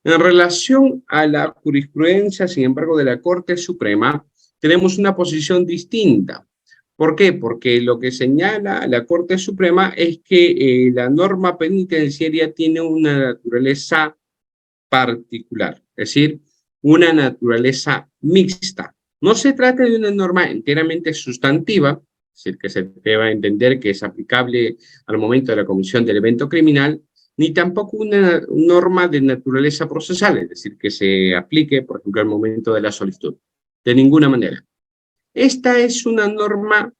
Speaker 1: En relación a la jurisprudencia, sin embargo, de la Corte Suprema, tenemos una posición distinta. ¿Por qué? Porque lo que señala la Corte Suprema es que la norma penitenciaria tiene una naturaleza particular, es decir, una naturaleza mixta. No se trata de una norma enteramente sustantiva, es decir, que se deba entender que es aplicable al momento de la comisión del evento criminal, ni tampoco una norma de naturaleza procesal, es decir, que se aplique, por ejemplo, al momento de la solicitud. De ninguna manera. Esta es una norma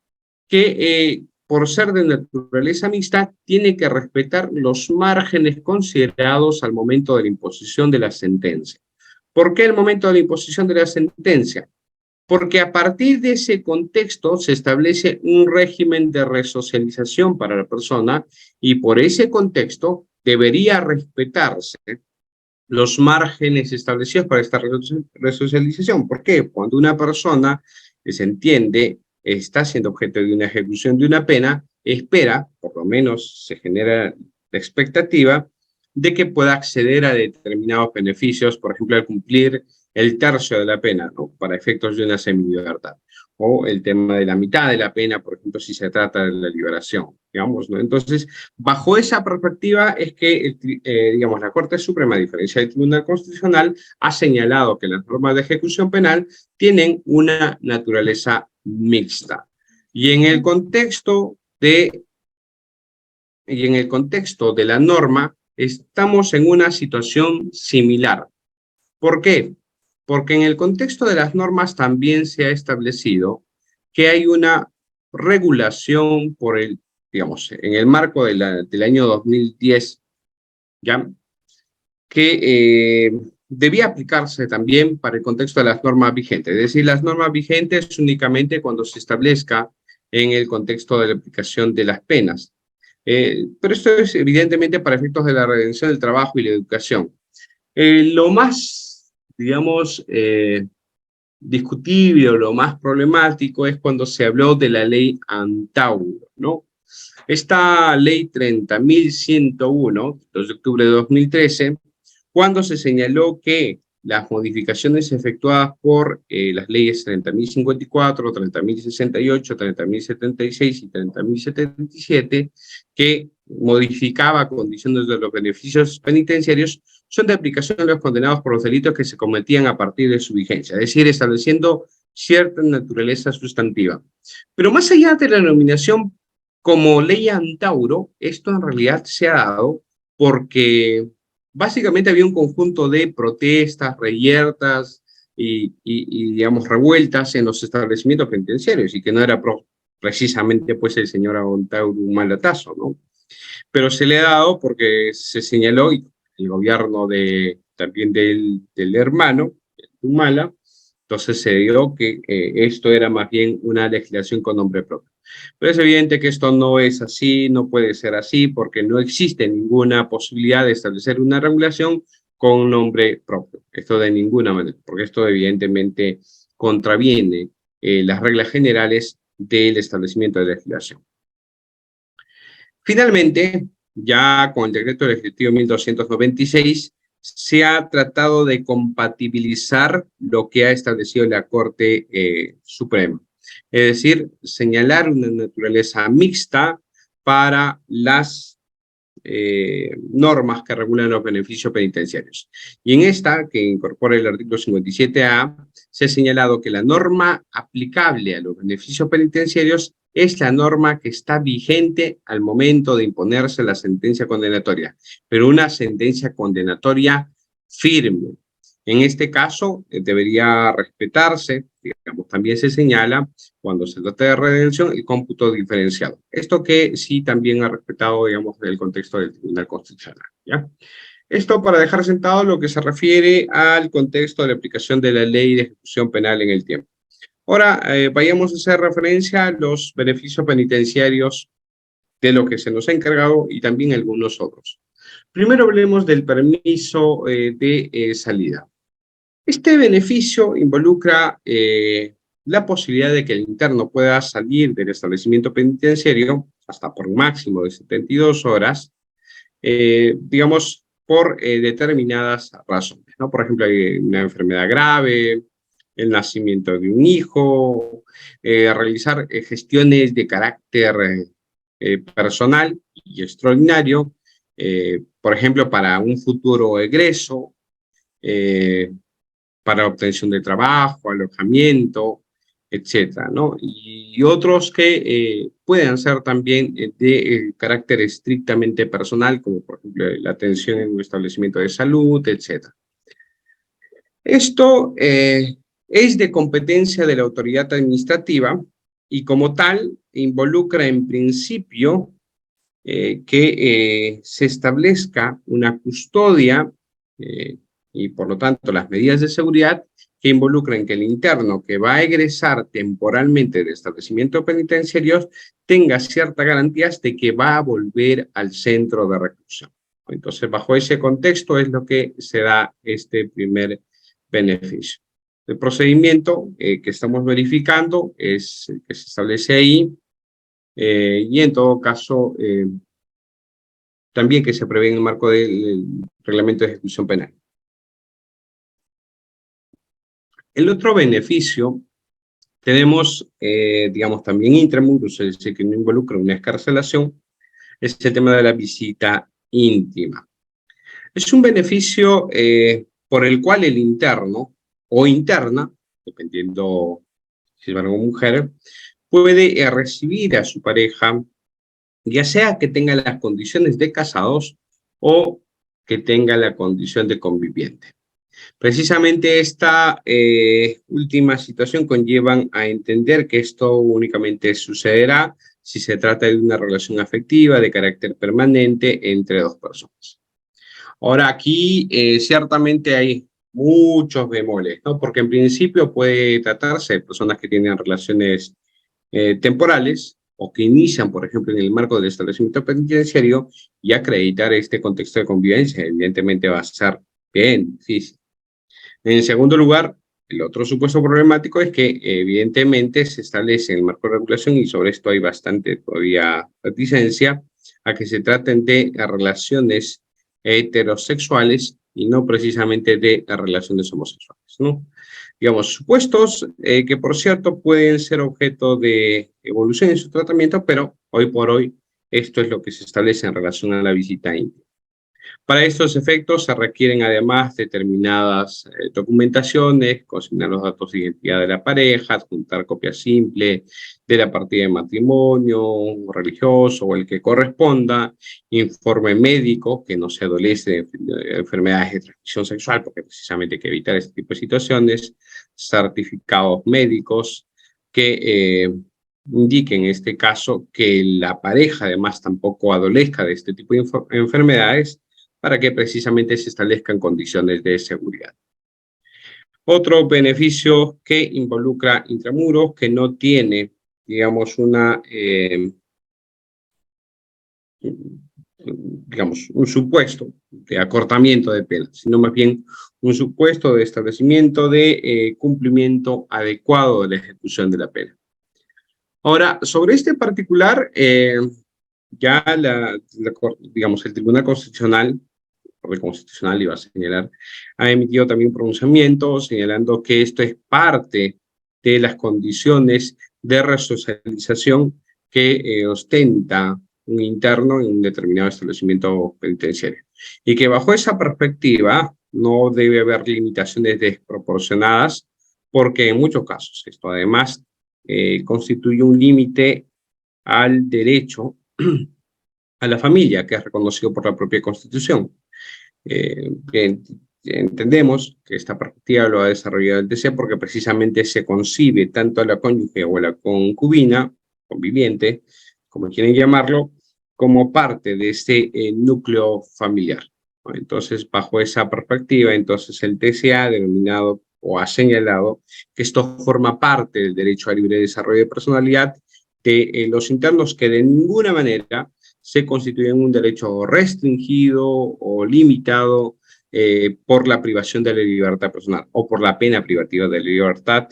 Speaker 1: que, por ser de naturaleza mixta, tiene que respetar los márgenes considerados al momento de la imposición de la sentencia. ¿Por qué el momento de la imposición de la sentencia? Porque a partir de ese contexto se establece un régimen de resocialización para la persona y por ese contexto debería respetarse los márgenes establecidos para esta resocialización. ¿Por qué? Cuando una persona que se entiende está siendo objeto de una ejecución de una pena, espera, por lo menos se genera la expectativa, de que pueda acceder a determinados beneficios, por ejemplo, al cumplir el tercio de la pena, ¿no? Para efectos de una semilibertad. O el tema de la mitad de la pena, por ejemplo, si se trata de la liberación, digamos, ¿no? Entonces, bajo esa perspectiva es que, digamos, la Corte Suprema, a diferencia del Tribunal Constitucional, ha señalado que las normas de ejecución penal tienen una naturaleza mixta. Y en el contexto de la norma, estamos en una situación similar. ¿Por qué? Porque en el contexto de las normas también se ha establecido que hay una regulación por el digamos, en el marco del año 2010, ¿ya? Que debía aplicarse también para el contexto de las normas vigentes. Es decir, las normas vigentes únicamente cuando se establezca en el contexto de la aplicación de las penas. Pero esto es evidentemente para efectos de la redención del trabajo y la educación. Lo más, digamos, discutible o lo más problemático es cuando se habló de la ley Antauro, ¿no? Esta ley 30.101, 2 de octubre de 2013, cuando se señaló que las modificaciones efectuadas por las leyes 30.054, 30.068, 30.076 y 30.077, que modificaba condiciones de los beneficios penitenciarios, son de aplicación a los condenados por los delitos que se cometían a partir de su vigencia, es decir, estableciendo cierta naturaleza sustantiva. Pero más allá de la denominación como ley Antauro, esto en realidad se ha dado porque básicamente había un conjunto de protestas, reyertas digamos, revueltas en los establecimientos penitenciarios y que no era precisamente pues el señor Antauro un malatazo, ¿no? Pero se le ha dado porque se señaló, y el gobierno también del hermano, Humala, entonces se dio que esto era más bien una legislación con nombre propio. Pero es evidente que esto no es así, no puede ser así, porque no existe ninguna posibilidad de establecer una regulación con nombre propio. Esto de ninguna manera, porque esto evidentemente contraviene las reglas generales del establecimiento de legislación. Finalmente, ya con el decreto legislativo 1296, se ha tratado de compatibilizar lo que ha establecido la Corte Suprema. Es decir, señalar una naturaleza mixta para las normas que regulan los beneficios penitenciarios. Y en esta, que incorpora el artículo 57A, se ha señalado que la norma aplicable a los beneficios penitenciarios es la norma que está vigente al momento de imponerse la sentencia condenatoria, pero una sentencia condenatoria firme. En este caso, debería respetarse, digamos, también se señala, cuando se trata de redención, el cómputo diferenciado. Esto que sí también ha respetado, digamos, el contexto del Tribunal Constitucional, ¿ya? Esto para dejar sentado lo que se refiere al contexto de la aplicación de la Ley de Ejecución Penal en el tiempo. Ahora, vayamos a hacer referencia a los beneficios penitenciarios de lo que se nos ha encargado y también algunos otros. Primero hablemos del permiso de salida. Este beneficio involucra la posibilidad de que el interno pueda salir del establecimiento penitenciario hasta por un máximo de 72 horas, digamos, por determinadas razones, ¿no? Por ejemplo, hay una enfermedad grave, el nacimiento de un hijo, realizar gestiones de carácter personal y extraordinario, por ejemplo, para un futuro egreso, para obtención de trabajo, alojamiento, etcétera, ¿no? Y otros que puedan ser también de carácter estrictamente personal, como por ejemplo la atención en un establecimiento de salud, etcétera. Esto es de competencia de la autoridad administrativa y como tal involucra en principio que se establezca una custodia y por lo tanto las medidas de seguridad que involucren que el interno que va a egresar temporalmente de establecimiento penitenciario tenga ciertas garantías de que va a volver al centro de reclusión. Entonces, bajo ese contexto es lo que se da este primer beneficio. El procedimiento que estamos verificando es el que se establece ahí y en todo caso también que se prevé en el marco del reglamento de ejecución penal. El otro beneficio tenemos, digamos, también intramuros, es decir, que no involucra una excarcelación, es el tema de la visita íntima. Es un beneficio por el cual el interno o interna, dependiendo si es varón o mujer, puede recibir a su pareja, ya sea que tenga las condiciones de casados o que tenga la condición de conviviente. Precisamente esta última situación conllevan a entender que esto únicamente sucederá si se trata de una relación afectiva de carácter permanente entre dos personas. Ahora, aquí ciertamente hay muchos bemoles, ¿no? Porque en principio puede tratarse de personas que tienen relaciones temporales o que inician, por ejemplo, en el marco del establecimiento penitenciario, y acreditar este contexto de convivencia evidentemente va a ser bien difícil. En segundo lugar, el otro supuesto problemático es que evidentemente se establece en el marco de regulación, y sobre esto hay bastante todavía reticencia, a que se traten de relaciones heterosexuales y no precisamente de relaciones homosexuales, ¿no? Digamos, supuestos que, por cierto, pueden ser objeto de evolución en su tratamiento, pero hoy por hoy esto es lo que se establece en relación a la visita íntima. Para estos efectos se requieren además determinadas documentaciones, consignar los datos de identidad de la pareja, adjuntar copia simple de la partida de matrimonio religioso o el que corresponda, informe médico que no se adolece de enfermedades de transmisión sexual, porque precisamente hay que evitar este tipo de situaciones, certificados médicos que indiquen en este caso que la pareja además tampoco adolezca de este tipo de enfermedades, para que precisamente se establezcan condiciones de seguridad. Otro beneficio que involucra intramuros, que no tiene, digamos, un supuesto de acortamiento de pena, sino más bien un supuesto de establecimiento de cumplimiento adecuado de la ejecución de la pena. Ahora, sobre este particular, ya digamos, el Tribunal Constitucional iba a señalar, ha emitido también un pronunciamiento señalando que esto es parte de las condiciones de resocialización que ostenta un interno en un determinado establecimiento penitenciario. Y que bajo esa perspectiva no debe haber limitaciones desproporcionadas, porque en muchos casos esto además constituye un límite al derecho a la familia, que es reconocido por la propia Constitución. Entendemos que esta perspectiva lo ha desarrollado el TC porque precisamente se concibe tanto a la cónyuge o a la concubina, conviviente, como quieren llamarlo, como parte de este núcleo familiar. Entonces, bajo esa perspectiva, entonces el TC ha denominado o ha señalado que esto forma parte del derecho al libre desarrollo de personalidad de los internos, que de ninguna manera se constituyen un derecho restringido o limitado por la privación de la libertad personal o por la pena privativa de la libertad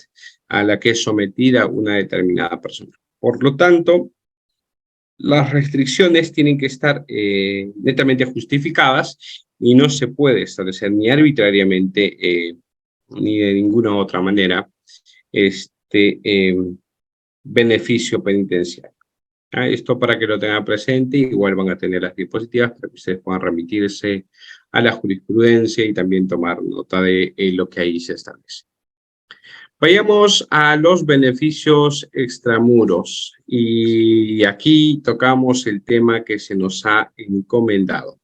Speaker 1: a la que es sometida una determinada persona. Por lo tanto, las restricciones tienen que estar netamente justificadas y no se puede establecer ni arbitrariamente ni de ninguna otra manera este beneficio penitenciario. Esto para que lo tengan presente, igual van a tener las diapositivas para que ustedes puedan remitirse a la jurisprudencia y también tomar nota de lo que ahí se establece. Vayamos a los beneficios extramuros, y aquí tocamos el tema que se nos ha encomendado.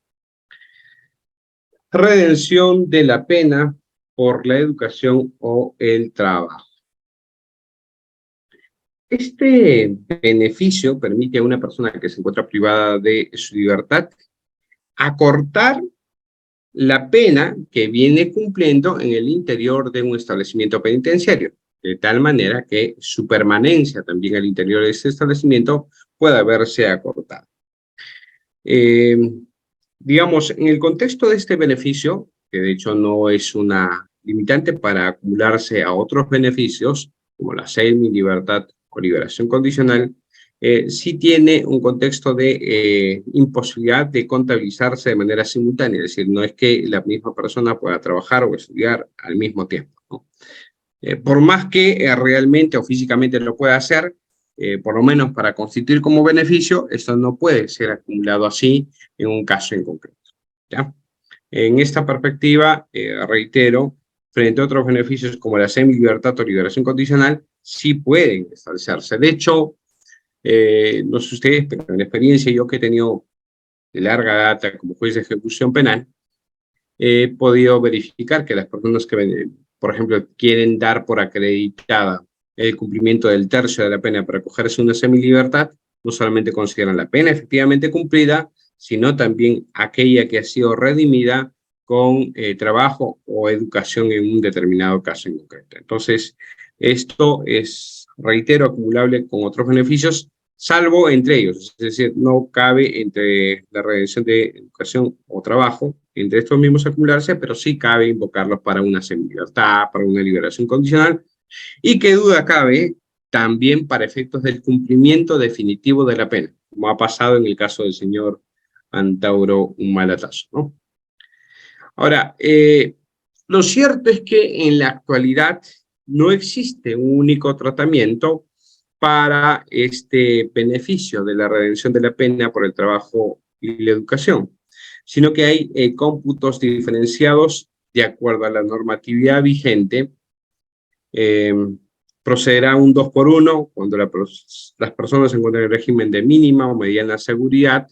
Speaker 1: Redención de la pena por la educación o el trabajo. Este beneficio permite a una persona que se encuentra privada de su libertad acortar la pena que viene cumpliendo en el interior de un establecimiento penitenciario, de tal manera que su permanencia también al interior de ese establecimiento pueda verse acortada. Digamos, en el contexto de este beneficio, que de hecho no es una limitante para acumularse a otros beneficios, como la semi-libertad o liberación condicional, sí tiene un contexto de imposibilidad de contabilizarse de manera simultánea, es decir, no es que la misma persona pueda trabajar o estudiar al mismo tiempo, ¿no? Por más que realmente o físicamente lo pueda hacer, por lo menos para constituir como beneficio, esto no puede ser acumulado así en un caso en concreto, ¿ya? En esta perspectiva, reitero, frente a otros beneficios como la semi-libertad o liberación condicional, sí pueden establecerse. De hecho, no sé ustedes, pero en experiencia yo que he tenido de larga data como juez de ejecución penal, he podido verificar que las personas que, por ejemplo, quieren dar por acreditada el cumplimiento del tercio de la pena para acogerse a una semilibertad, no solamente consideran la pena efectivamente cumplida, sino también aquella que ha sido redimida con trabajo o educación en un determinado caso en concreto. Entonces, esto es, reitero, acumulable con otros beneficios, salvo entre ellos, es decir, no cabe entre la redención de educación o trabajo, entre estos mismos acumularse, pero sí cabe invocarlos para una semilibertad, para una liberación condicional, y qué duda cabe también para efectos del cumplimiento definitivo de la pena, como ha pasado en el caso del señor Antauro Malatazo, ¿no? Ahora, lo cierto es que en la actualidad no existe un único tratamiento para este beneficio de la redención de la pena por el trabajo y la educación, sino que hay cómputos diferenciados de acuerdo a la normatividad vigente. eh, Procederá un 2 por 1 cuando las personas se encuentran en régimen de mínima o mediana seguridad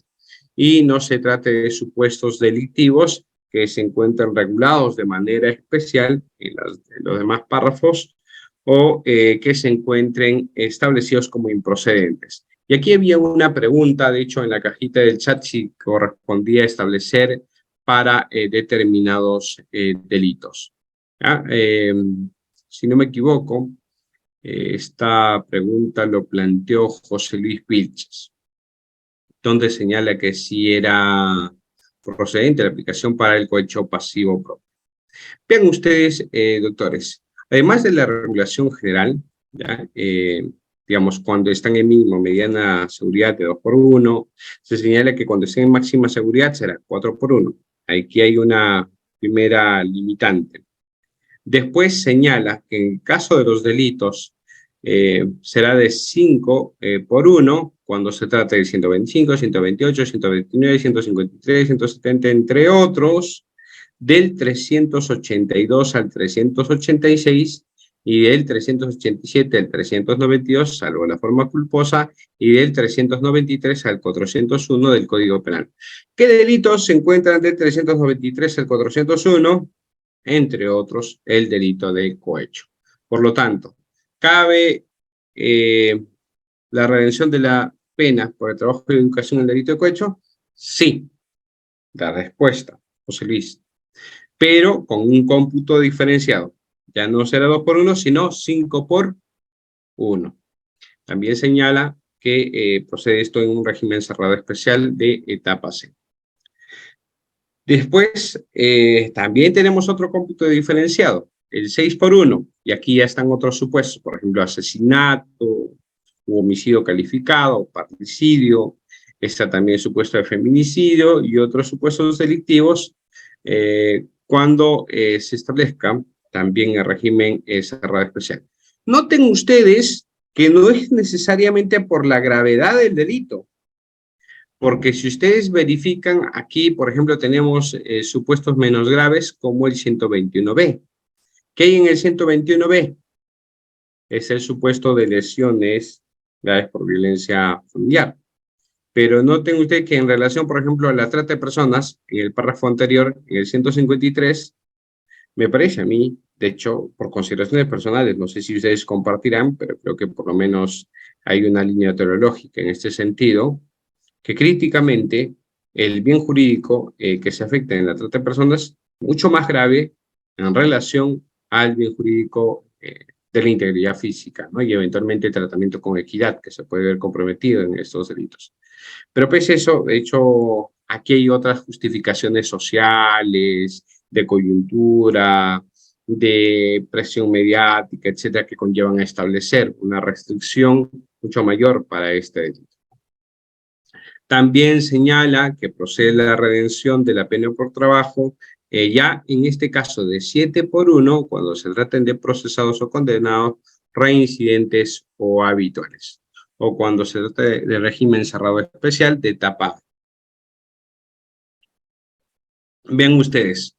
Speaker 1: y no se trate de supuestos delictivos que se encuentran regulados de manera especial en los demás párrafos o que se encuentren establecidos como improcedentes. Y aquí había una pregunta, de hecho, en la cajita del chat si correspondía establecer para determinados delitos. ¿Ya? Si no me equivoco, esta pregunta lo planteó José Luis Vilches, donde señala que sí era procedente la aplicación para el cohecho pasivo propio. Vean ustedes, doctores, además de la regulación general, ¿ya? Digamos, cuando están en mínimo mediana seguridad de 2 por 1, se señala que cuando estén en máxima seguridad será 4 por 1. Aquí hay una primera limitante. Después señala que en caso de los delitos será de 5 por 1 cuando se trate de 125, 128, 129, 153, 170, entre otros, del 382 al 386 y del 387 al 392, salvo la forma culposa, y del 393 al 401 del Código Penal. ¿Qué delitos se encuentran del 393 al 401? Entre otros, el delito de cohecho. Por lo tanto, ¿cabe la redención de la pena por el trabajo de educación en el delito de cohecho? Sí, la respuesta, José Luis, pero con un cómputo diferenciado. Ya no será 2 por 1, sino 5 por 1. También señala que procede esto en un régimen cerrado especial de etapa C. Después, también tenemos otro cómputo diferenciado, el 6 por 1, y aquí ya están otros supuestos, por ejemplo, asesinato, homicidio calificado, parricidio, está también el supuesto de feminicidio y otros supuestos delictivos cuando se establezca también el régimen cerrado especial. Noten ustedes que no es necesariamente por la gravedad del delito, porque si ustedes verifican aquí, por ejemplo, tenemos supuestos menos graves como el 121B. ¿Qué hay en el 121B? Es el supuesto de lesiones graves por violencia familiar. Pero noten ustedes que en relación, por ejemplo, a la trata de personas, en el párrafo anterior, en el 153, me parece a mí, de hecho, por consideraciones personales, no sé si ustedes compartirán, pero creo que por lo menos hay una línea teológica en este sentido, que críticamente el bien jurídico que se afecta en la trata de personas es mucho más grave en relación al bien jurídico de la integridad física, ¿no? Y eventualmente el tratamiento con equidad que se puede ver comprometido en estos delitos. Pero pues eso, de hecho, aquí hay otras justificaciones sociales, de coyuntura, de presión mediática, etcétera, que conllevan a establecer una restricción mucho mayor para este delito. También señala que procede la redención de la pena por trabajo, ya en este caso de 7 por 1, cuando se traten de procesados o condenados reincidentes o habituales, o cuando se trate de régimen cerrado especial de etapa A. Vean ustedes,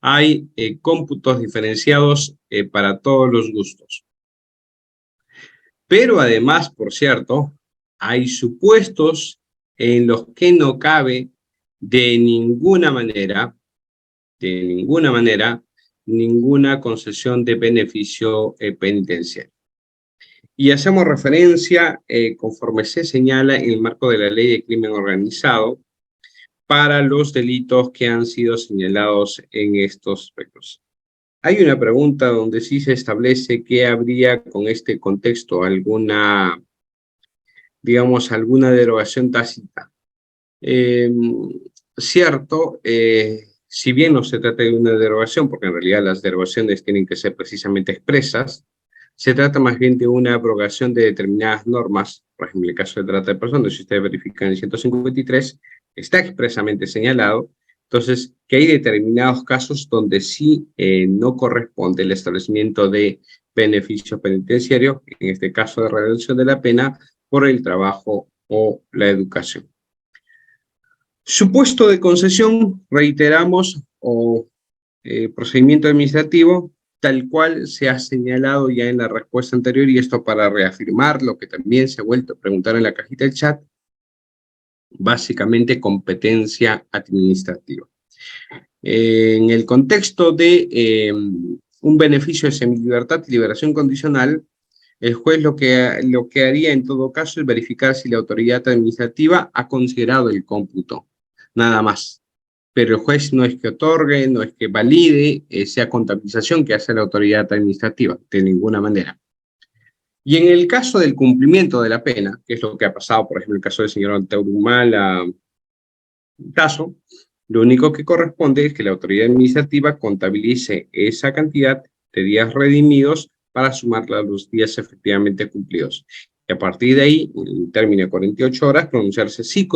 Speaker 1: hay cómputos diferenciados para todos los gustos. Pero además, por cierto, hay supuestos en los que no cabe de ninguna manera, ninguna concesión de beneficio penitenciario. Y hacemos referencia, conforme se señala en el marco de la Ley de Crimen Organizado, para los delitos que han sido señalados en estos aspectos. Hay una pregunta donde sí se establece que habría con este contexto alguna, digamos, alguna derogación tácita. Cierto, si bien no se trata de una derogación, porque en realidad las derogaciones tienen que ser precisamente expresas, se trata más bien de una abrogación de determinadas normas. Por ejemplo, en el caso de trata de personas, si ustedes verifican el 153, está expresamente señalado, entonces, que hay determinados casos donde sí no corresponde el establecimiento de beneficio penitenciario, en este caso de reducción de la pena, por el trabajo o la educación. Supuesto de concesión, reiteramos, o procedimiento administrativo, tal cual se ha señalado ya en la respuesta anterior, y esto para reafirmar lo que también se ha vuelto a preguntar en la cajita del chat, básicamente competencia administrativa. En el contexto de un beneficio de semilibertad y liberación condicional, el juez lo que haría en todo caso es verificar si la autoridad administrativa ha considerado el cómputo, nada más. Pero el juez no es que otorgue, no es que valide esa contabilización que hace la autoridad administrativa, de ninguna manera. Y en el caso del cumplimiento de la pena, que es lo que ha pasado, por ejemplo, en el caso del señor Antaurumala, caso, lo único que corresponde es que la autoridad administrativa contabilice esa cantidad de días redimidos para sumarla a los días efectivamente cumplidos. Y a partir de ahí, en término de 48 horas, pronunciarse si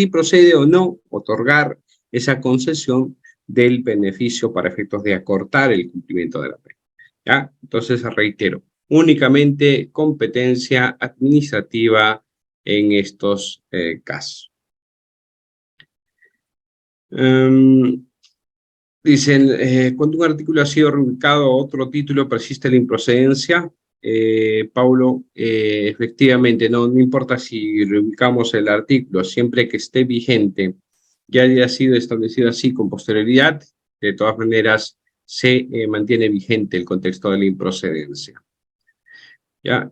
Speaker 1: procede o no otorgar esa concesión del beneficio para efectos de acortar el cumplimiento de la pena. ¿Ya? Entonces, reitero, únicamente competencia administrativa en estos casos. Dicen, cuando un artículo ha sido reubicado a otro título, persiste la improcedencia. Paulo, efectivamente, no importa si reubicamos el artículo, siempre que esté vigente, ya haya sido establecido así con posterioridad, de todas maneras se mantiene vigente el contexto de la improcedencia. ¿Ya?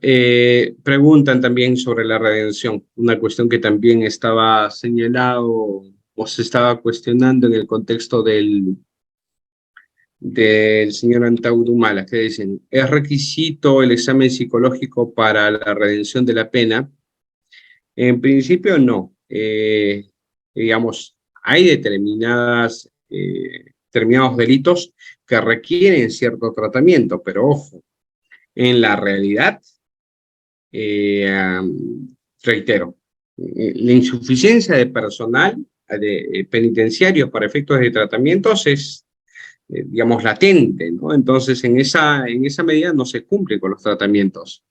Speaker 1: Preguntan también sobre la redención, una cuestión que también estaba señalado o se estaba cuestionando en el contexto del señor Antaurumala, que dicen, ¿es requisito el examen psicológico para la redención de la pena? En principio no. Digamos, hay determinados delitos que requieren cierto tratamiento, pero ojo, en la realidad, reitero, la insuficiencia de personal penitenciario para efectos de tratamientos es, digamos, latente, ¿no? Entonces, en esa medida no se cumple con los tratamientos.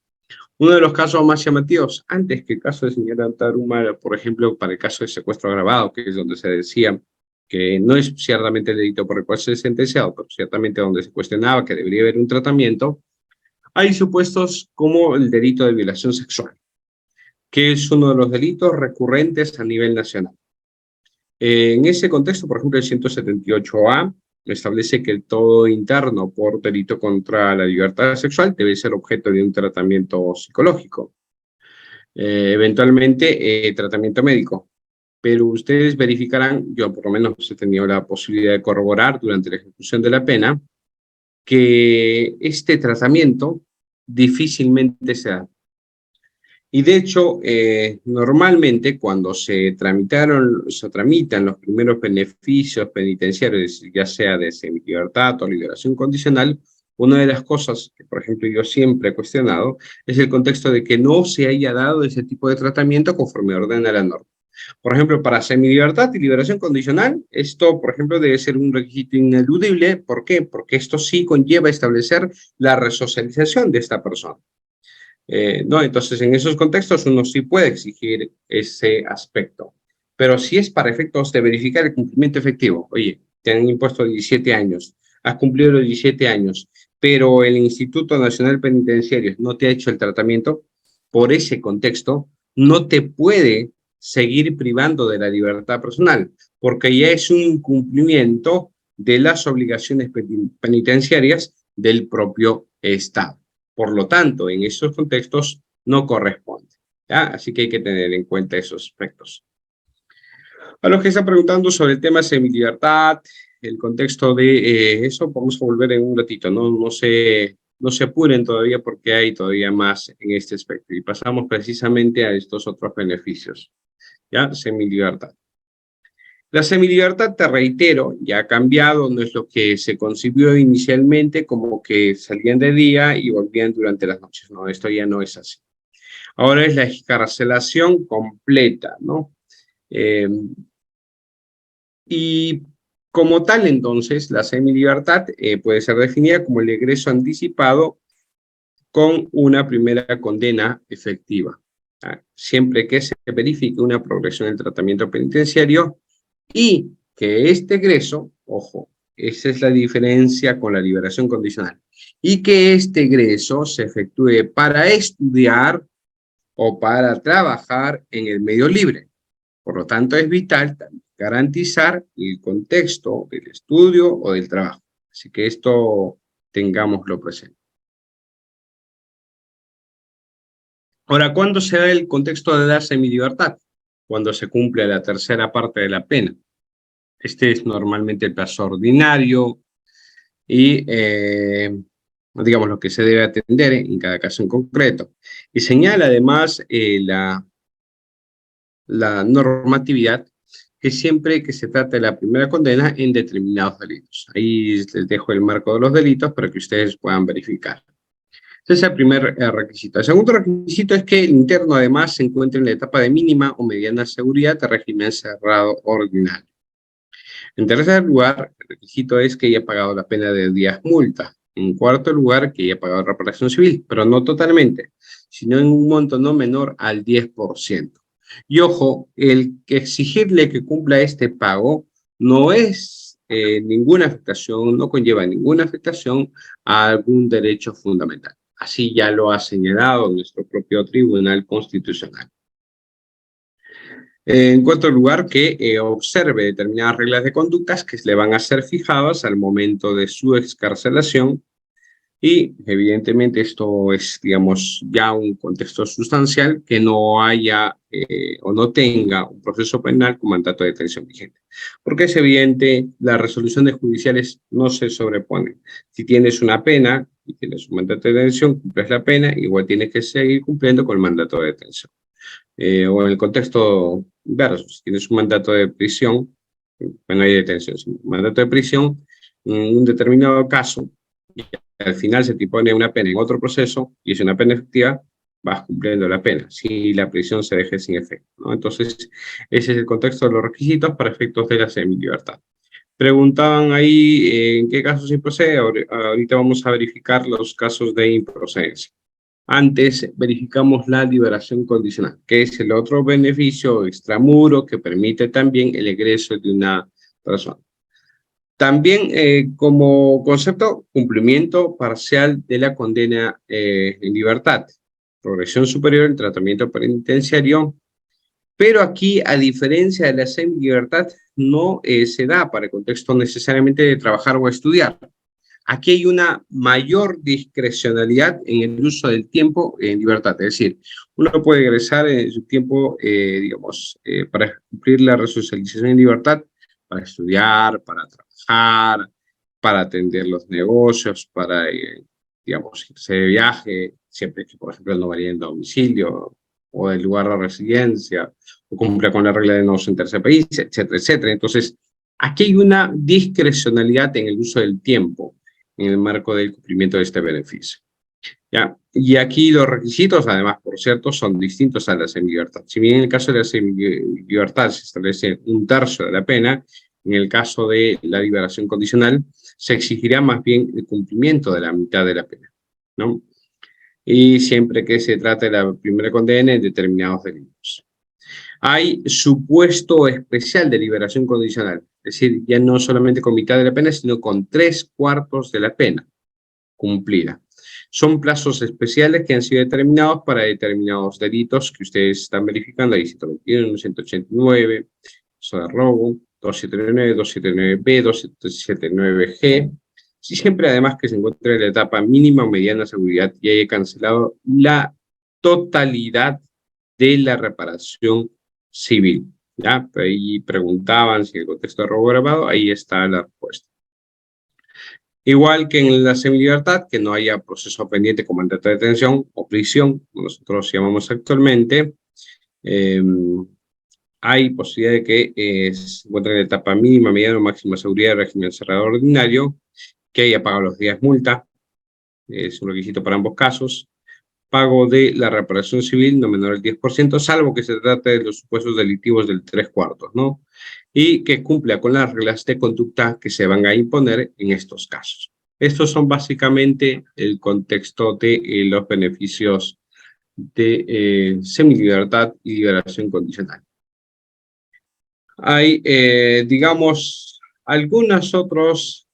Speaker 1: Uno de los casos más llamativos, antes que el caso de señora Antaurumala, por ejemplo, para el caso de secuestro agravado, que es donde se decía que no es ciertamente el delito por el cual se ha sentenciado, pero ciertamente donde se cuestionaba que debería haber un tratamiento, hay supuestos como el delito de violación sexual, que es uno de los delitos recurrentes a nivel nacional. En ese contexto, por ejemplo, el 178A establece que el todo interno por delito contra la libertad sexual debe ser objeto de un tratamiento psicológico, eventualmente tratamiento médico. Pero ustedes verificarán, yo por lo menos he tenido la posibilidad de corroborar durante la ejecución de la pena, que este tratamiento difícilmente se da. Y de hecho, normalmente cuando se tramitan los primeros beneficios penitenciarios, ya sea de semilibertad o liberación condicional, una de las cosas que, por ejemplo, yo siempre he cuestionado es el contexto de que no se haya dado ese tipo de tratamiento conforme ordena la norma. Por ejemplo, para semilibertad y liberación condicional, esto, por ejemplo, debe ser un requisito ineludible. ¿Por qué? Porque esto sí conlleva establecer la resocialización de esta persona. ¿No? Entonces, en esos contextos uno sí puede exigir ese aspecto. Pero si es para efectos de verificar el cumplimiento efectivo, oye, te han impuesto 17 años, has cumplido los 17 años, pero el Instituto Nacional Penitenciario no te ha hecho el tratamiento, por ese contexto, no te puede seguir privando de la libertad personal, porque ya es un incumplimiento de las obligaciones penitenciarias del propio Estado. Por lo tanto, en esos contextos no corresponde, ¿ya? Así que hay que tener en cuenta esos aspectos. A los que están preguntando sobre el tema de semilibertad, el contexto de eso, vamos a volver en un ratito, ¿no? No se apuren todavía porque hay todavía más en este aspecto. Y pasamos precisamente a estos otros beneficios, ¿ya? Semilibertad. La semilibertad, te reitero, ya ha cambiado, no es lo que se concibió inicialmente como que salían de día y volvían durante las noches. No, esto ya no es así. Ahora es la excarcelación completa, ¿no? Y como tal, entonces, la semilibertad puede ser definida como el egreso anticipado con una primera condena efectiva, ¿ah? Siempre que se verifique una progresión del tratamiento penitenciario y que este egreso, ojo, esa es la diferencia con la liberación condicional, y que este egreso se efectúe para estudiar o para trabajar en el medio libre. Por lo tanto, es vital garantizar el contexto del estudio o del trabajo. Así que esto tengámoslo presente. Ahora, ¿cuándo se da el contexto de dar semilibertad? Cuando se cumple la tercera parte de la pena. Este es normalmente el plazo ordinario y, digamos, lo que se debe atender en cada caso en concreto. Y señala además la normatividad que siempre que se trata de la primera condena en determinados delitos. Ahí les dejo el marco de los delitos para que ustedes puedan verificar. Ese es el primer requisito. El segundo requisito es que el interno además se encuentre en la etapa de mínima o mediana seguridad de régimen cerrado ordinario. En tercer lugar, el requisito es que haya pagado la pena de 10 multas. En cuarto lugar, que haya pagado reparación civil, pero no totalmente, sino en un monto no menor al 10%. Y ojo, el que exigirle que cumpla este pago no es ninguna afectación, no conlleva ninguna afectación a algún derecho fundamental. Así ya lo ha señalado nuestro propio Tribunal Constitucional. En cuarto lugar, que observe determinadas reglas de conductas que le van a ser fijadas al momento de su excarcelación y evidentemente esto es, digamos, ya un contexto sustancial que no haya o no tenga un proceso penal con mandato de detención vigente. Porque es evidente, las resoluciones judiciales no se sobreponen. Si tienes una pena y tienes un mandato de detención, cumples la pena, igual tienes que seguir cumpliendo con el mandato de detención. O en el contexto inverso, si tienes un mandato de prisión, bueno, hay detención, un mandato de prisión, en un determinado caso, y al final se te impone una pena en otro proceso, y es una pena efectiva, vas cumpliendo la pena, si la prisión se deje sin efecto, ¿no? Entonces, ese es el contexto de los requisitos para efectos de la semilibertad. Preguntaban ahí en qué casos se procede, ahorita vamos a verificar los casos de improcedencia. Antes verificamos la liberación condicional, que es el otro beneficio extramuro que permite también el egreso de una persona. También como concepto, cumplimiento parcial de la condena en libertad, progresión superior en tratamiento penitenciario, pero aquí, a diferencia de la semilibertad, no se da para el contexto necesariamente de trabajar o estudiar. Aquí hay una mayor discrecionalidad en el uso del tiempo en libertad. Es decir, uno puede egresar en su tiempo, digamos, para cumplir la resocialización en libertad, para estudiar, para trabajar, para atender los negocios, para, digamos, irse de viaje, siempre que, por ejemplo, no varía en domicilio o del lugar de residencia, o cumpla con la regla de no sentarse a país, etcétera, etcétera. Entonces, aquí hay una discrecionalidad en el uso del tiempo en el marco del cumplimiento de este beneficio. ¿Ya? Y aquí los requisitos, además, por cierto, son distintos a la semilibertad. Si bien en el caso de la semilibertad se establece un tercio de la pena, en el caso de la liberación condicional se exigirá más bien el cumplimiento de la mitad de la pena, ¿no? Y siempre que se trate de la primera condena en determinados delitos. Hay supuesto especial de liberación condicional, es decir, ya no solamente con mitad de la pena, sino con 3/4 de la pena cumplida. Son plazos especiales que han sido determinados para determinados delitos que ustedes están verificando, ahí 121, 189, eso de robo, 279, 279B, 279G, siempre además que se encuentre en la etapa mínima o mediana seguridad y haya cancelado la totalidad de la reparación civil. ¿Ya? Ahí preguntaban si el contexto de robo agravado, ahí está la respuesta. Igual que en la semilibertad, que no haya proceso pendiente con mandato de detención o prisión, como nosotros llamamos actualmente, hay posibilidad de que se encuentre en la etapa mínima, mediana o máxima seguridad del régimen cerrado ordinario, que haya pagado los días multa, es un requisito para ambos casos, pago de la reparación civil no menor al 10%, salvo que se trate de los supuestos delictivos del 3/4, ¿no? Y que cumpla con las reglas de conducta que se van a imponer en estos casos. Estos son básicamente el contexto de los beneficios de semilibertad y liberación condicional. Hay, digamos, algunos otros,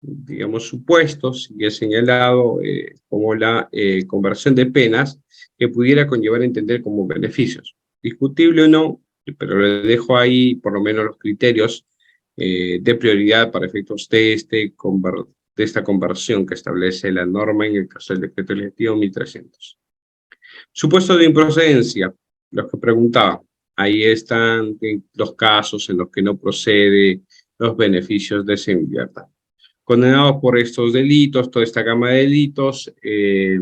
Speaker 1: digamos, supuestos, y he señalado, como la conversión de penas, que pudiera conllevar a entender como beneficios. Discutible o no, pero le dejo ahí por lo menos los criterios de prioridad para efectos de esta conversión que establece la norma en el caso del decreto legislativo 1300. Supuesto de improcedencia, los que preguntaba. Ahí están los casos en los que no procede los beneficios de semilibertad. Condenados por estos delitos, toda esta gama de delitos que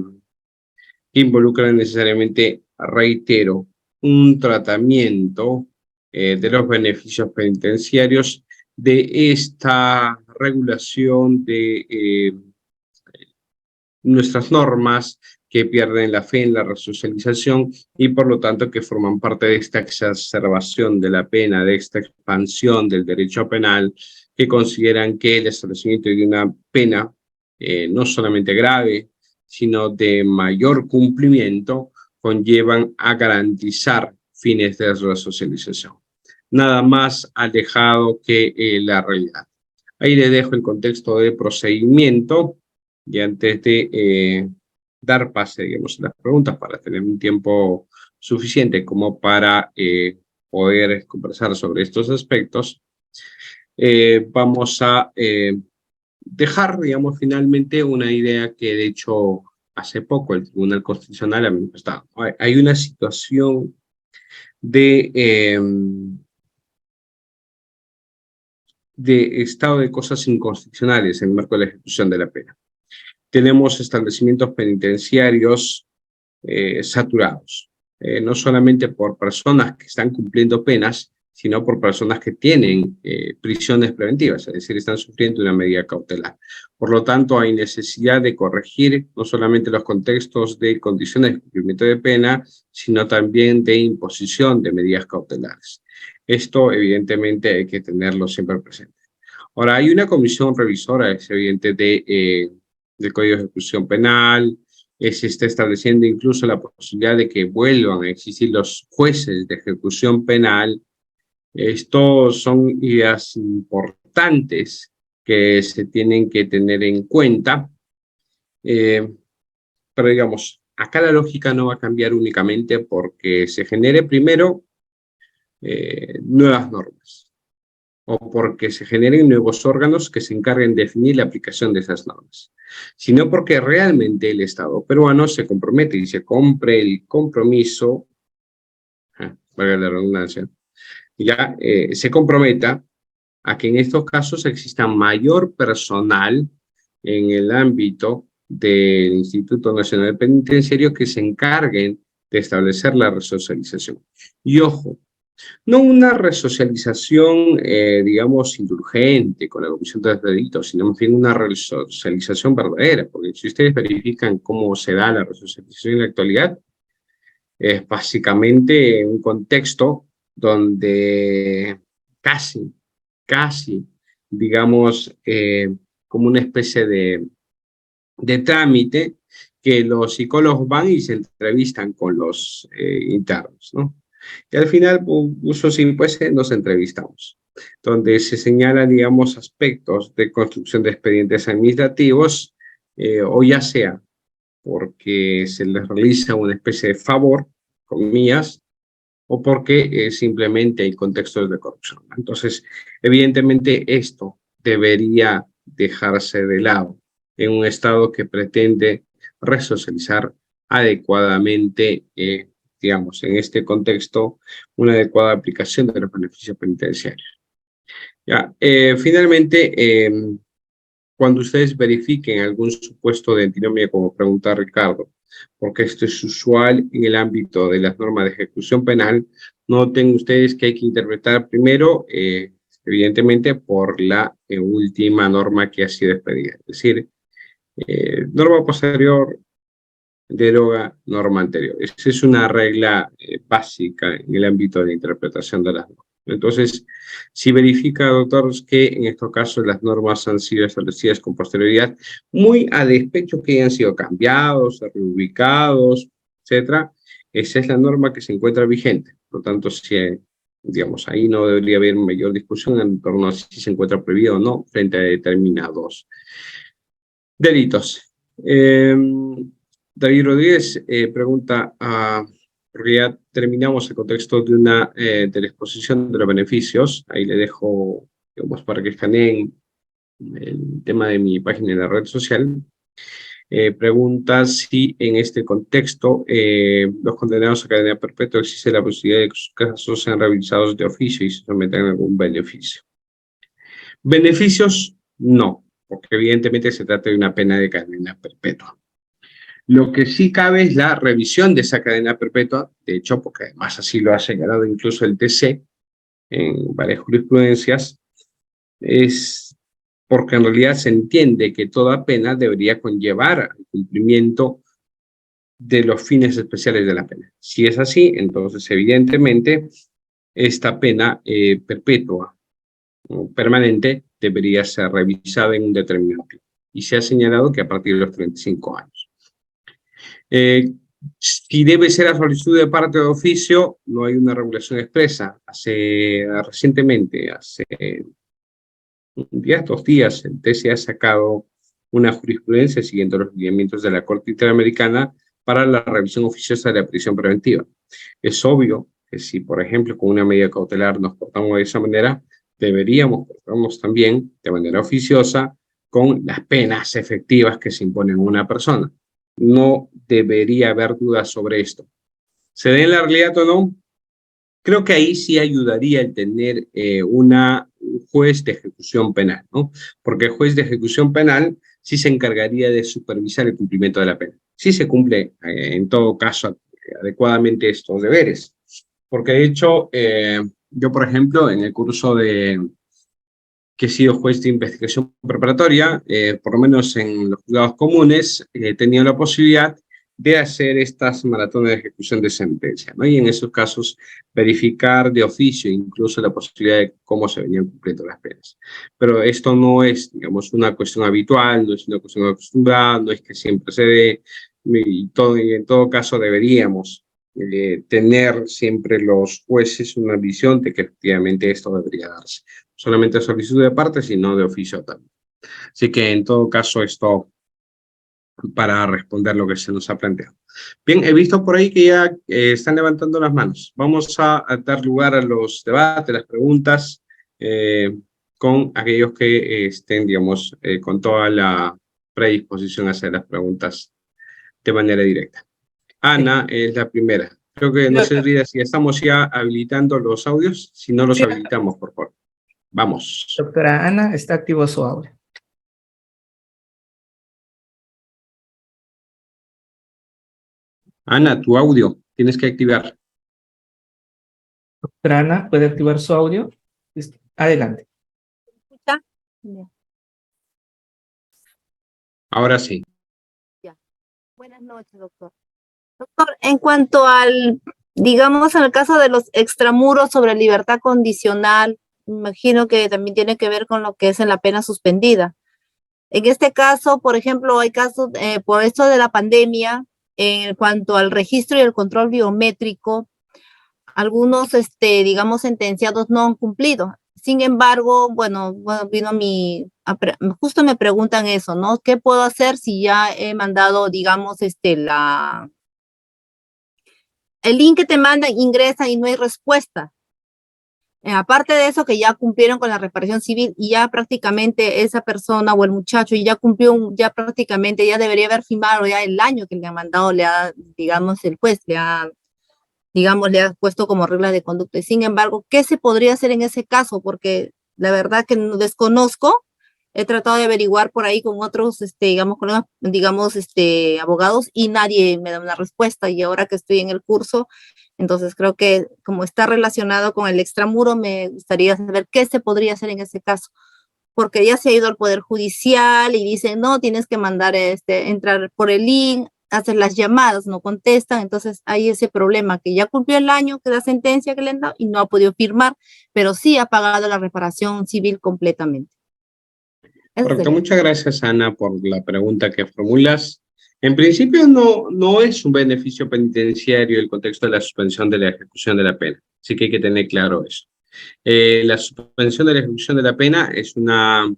Speaker 1: involucran necesariamente, reitero, un tratamiento de los beneficios penitenciarios de esta regulación de nuestras normas que pierden la fe en la resocialización y por lo tanto que forman parte de esta exacerbación de la pena, de esta expansión del derecho penal, que consideran que el establecimiento de una pena no solamente grave, sino de mayor cumplimiento, conllevan a garantizar fines de resocialización. Nada más alejado que la realidad. Ahí le dejo el contexto de procedimiento y antes de dar pase, digamos, a las preguntas para tener un tiempo suficiente como para poder conversar sobre estos aspectos, vamos a dejar, digamos, finalmente una idea que de hecho hace poco el Tribunal Constitucional ha manifestado. Hay una situación de estado de cosas inconstitucionales en el marco de la ejecución de la pena. Tenemos establecimientos penitenciarios saturados, no solamente por personas que están cumpliendo penas, sino por personas que tienen prisiones preventivas, es decir, están sufriendo una medida cautelar. Por lo tanto, hay necesidad de corregir no solamente los contextos de condiciones de cumplimiento de pena, sino también de imposición de medidas cautelares. Esto, evidentemente, hay que tenerlo siempre presente. Ahora, hay una comisión revisora, es evidente, del Código de Ejecución Penal. Se está estableciendo incluso la posibilidad de que vuelvan a existir los jueces de ejecución penal. Estos son ideas importantes que se tienen que tener en cuenta, pero digamos, acá la lógica no va a cambiar únicamente porque se genere primero nuevas normas o porque se generen nuevos órganos que se encarguen de definir la aplicación de esas normas, sino porque realmente el Estado peruano se compromete y se compre el compromiso, valga la redundancia, ya se comprometa a que en estos casos exista mayor personal en el ámbito del Instituto Nacional Penitenciario que se encarguen de establecer la resocialización. Y ojo, no una resocialización, digamos, indulgente con la comisión de delitos, sino más bien una resocialización verdadera, porque si ustedes verifican cómo se da la resocialización en la actualidad, es básicamente un contexto donde casi, digamos, como una especie de trámite que los psicólogos van y se entrevistan con los internos, ¿no? Y al final, uso sin pues, nos entrevistamos, donde se señalan, digamos, aspectos de construcción de expedientes administrativos, o ya sea porque se les realiza una especie de favor, comillas, o porque simplemente hay contextos de corrupción. Entonces, evidentemente, esto debería dejarse de lado en un Estado que pretende resocializar adecuadamente, digamos, en este contexto, una adecuada aplicación de los beneficios penitenciarios. Ya, finalmente, cuando ustedes verifiquen algún supuesto de antinomia, como pregunta Ricardo, porque esto es usual en el ámbito de las normas de ejecución penal, noten ustedes que hay que interpretar primero, evidentemente, por la última norma que ha sido expedida. Es decir, norma posterior deroga norma anterior. Esa es una regla básica en el ámbito de la interpretación de las normas. Entonces, si verifica, doctor, que en estos casos las normas han sido establecidas con posterioridad, muy a despecho que hayan sido cambiados, reubicados, etcétera, esa es la norma que se encuentra vigente. Por lo tanto, si, digamos, ahí no debería haber mayor discusión en torno a si se encuentra prohibido o no frente a determinados delitos. David Rodríguez pregunta, porque ya terminamos el contexto de la exposición de los beneficios, ahí le dejo, digamos, para que escaneen el tema de mi página en la red social. Pregunta si en este contexto los condenados a cadena perpetua existe la posibilidad de que sus casos sean revisados de oficio y se sometan a algún beneficio. Beneficios, no, porque evidentemente se trata de una pena de cadena perpetua. Lo que sí cabe es la revisión de esa cadena perpetua, de hecho, porque además así lo ha señalado incluso el TC en varias jurisprudencias, es porque en realidad se entiende que toda pena debería conllevar al cumplimiento de los fines especiales de la pena. Si es así, entonces evidentemente esta pena perpetua o permanente debería ser revisada en un determinado tiempo. Y se ha señalado que a partir de los 35 años. Si debe ser a solicitud de parte de oficio, no hay una regulación expresa. Recientemente, hace un día, 2 días, el TC ha sacado una jurisprudencia siguiendo los lineamientos de la Corte Interamericana para la revisión oficiosa de la prisión preventiva. Es obvio que si, por ejemplo, con una medida cautelar nos portamos de esa manera, deberíamos portarnos también de manera oficiosa con las penas efectivas que se imponen a una persona. No debería haber dudas sobre esto. ¿Se da en la realidad o no? Creo que ahí sí ayudaría el tener un juez de ejecución penal, ¿no? Porque el juez de ejecución penal sí se encargaría de supervisar el cumplimiento de la pena. Sí se cumple, en todo caso, adecuadamente estos deberes. Porque de hecho, yo, por ejemplo, en el curso que he sido juez de investigación preparatoria, por lo menos en los juzgados comunes, he tenido la posibilidad de hacer estas maratones de ejecución de sentencia, ¿no? Y en esos casos verificar de oficio incluso la posibilidad de cómo se venían cumpliendo las penas. Pero esto no es, digamos, una cuestión habitual, no es una cuestión acostumbrada, no es que siempre se dé, y en todo caso deberíamos tener siempre los jueces una visión de que efectivamente esto debería darse. Solamente a solicitud de parte, sino de oficio también. Así que en todo caso esto para responder lo que se nos ha planteado. Bien, he visto por ahí que ya están levantando las manos. Vamos a dar lugar a los debates, las preguntas, con aquellos que estén, digamos, con toda la predisposición a hacer las preguntas de manera directa. Ana es la primera. Creo que no sé, Rida, si estamos ya habilitando los audios. Si no los habilitamos, por favor. Vamos.
Speaker 2: Doctora Ana, está activo su audio.
Speaker 1: Ana, tu audio tienes que activar.
Speaker 2: Doctora Ana, ¿puede activar su audio? Adelante.
Speaker 3: ¿Escucha? Ya.
Speaker 1: Ahora sí.
Speaker 3: Ya. Buenas noches, doctor. Doctor, en cuanto al, digamos, en el caso de los extramuros sobre libertad condicional, imagino que también tiene que ver con lo que es en la pena suspendida. En este caso, por ejemplo, hay casos, por esto de la pandemia, en cuanto al registro y el control biométrico, algunos, digamos, sentenciados no han cumplido. Sin embargo, bueno, vino justo me preguntan eso, ¿no? ¿Qué puedo hacer si ya he mandado, digamos, el link que te mandan, ingresa y no hay respuesta? Aparte de eso, que ya cumplieron con la reparación civil y ya prácticamente esa persona o el muchacho ya cumplió, ya prácticamente ya debería haber firmado ya el año que le ha mandado, le ha, digamos, el juez, digamos, le ha puesto como regla de conducta. Y sin embargo, ¿qué se podría hacer en ese caso? Porque la verdad que no desconozco, he tratado de averiguar por ahí con otros, digamos, colegas, digamos, abogados y nadie me da una respuesta. Y ahora que estoy en el curso, entonces creo que como está relacionado con el extramuro, me gustaría saber qué se podría hacer en ese caso. Porque ya se ha ido al Poder Judicial y dicen, no, tienes que mandar, entrar por el link, hacer las llamadas, no contestan, entonces hay ese problema que ya cumplió el año, que la sentencia que le han dado y no ha podido firmar, pero sí ha pagado la reparación civil completamente.
Speaker 1: Correcto, muchas gracias, Ana, por la pregunta que formulas. En principio no es un beneficio penitenciario el contexto de la suspensión de la ejecución de la pena, así que hay que tener claro eso. La suspensión de la ejecución de la pena es una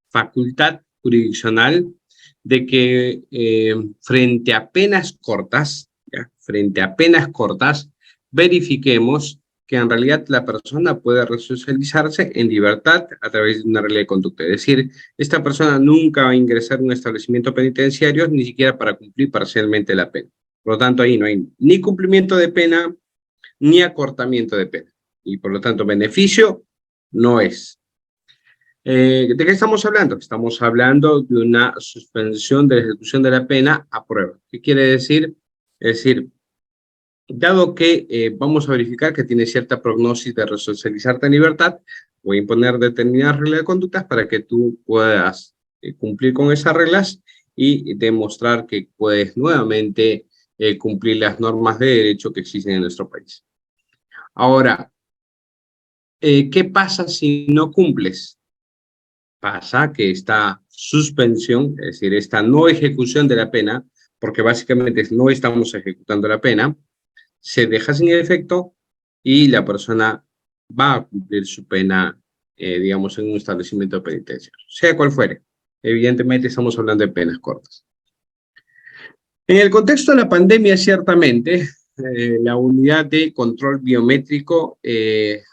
Speaker 1: facultad jurisdiccional de que frente a penas cortas, verifiquemos que en realidad la persona puede resocializarse en libertad a través de una regla de conducta. Es decir, esta persona nunca va a ingresar a un establecimiento penitenciario ni siquiera para cumplir parcialmente la pena. Por lo tanto, ahí no hay ni cumplimiento de pena ni acortamiento de pena. Y por lo tanto, beneficio no es. ¿De qué estamos hablando? Estamos hablando de una suspensión de la ejecución de la pena a prueba. ¿Qué quiere decir? Es decir, dado que vamos a verificar que tiene cierta prognosis de resocializarte en libertad, voy a imponer determinadas reglas de conductas para que tú puedas cumplir con esas reglas y demostrar que puedes nuevamente cumplir las normas de derecho que existen en nuestro país. Ahora, ¿qué pasa si no cumples? Pasa que esta suspensión, es decir, esta no ejecución de la pena, porque básicamente no estamos ejecutando la pena, se deja sin efecto y la persona va a cumplir su pena, digamos, en un establecimiento penitenciario, sea cual fuere. Evidentemente estamos hablando de penas cortas. En el contexto de la pandemia, ciertamente, la unidad de control biométrico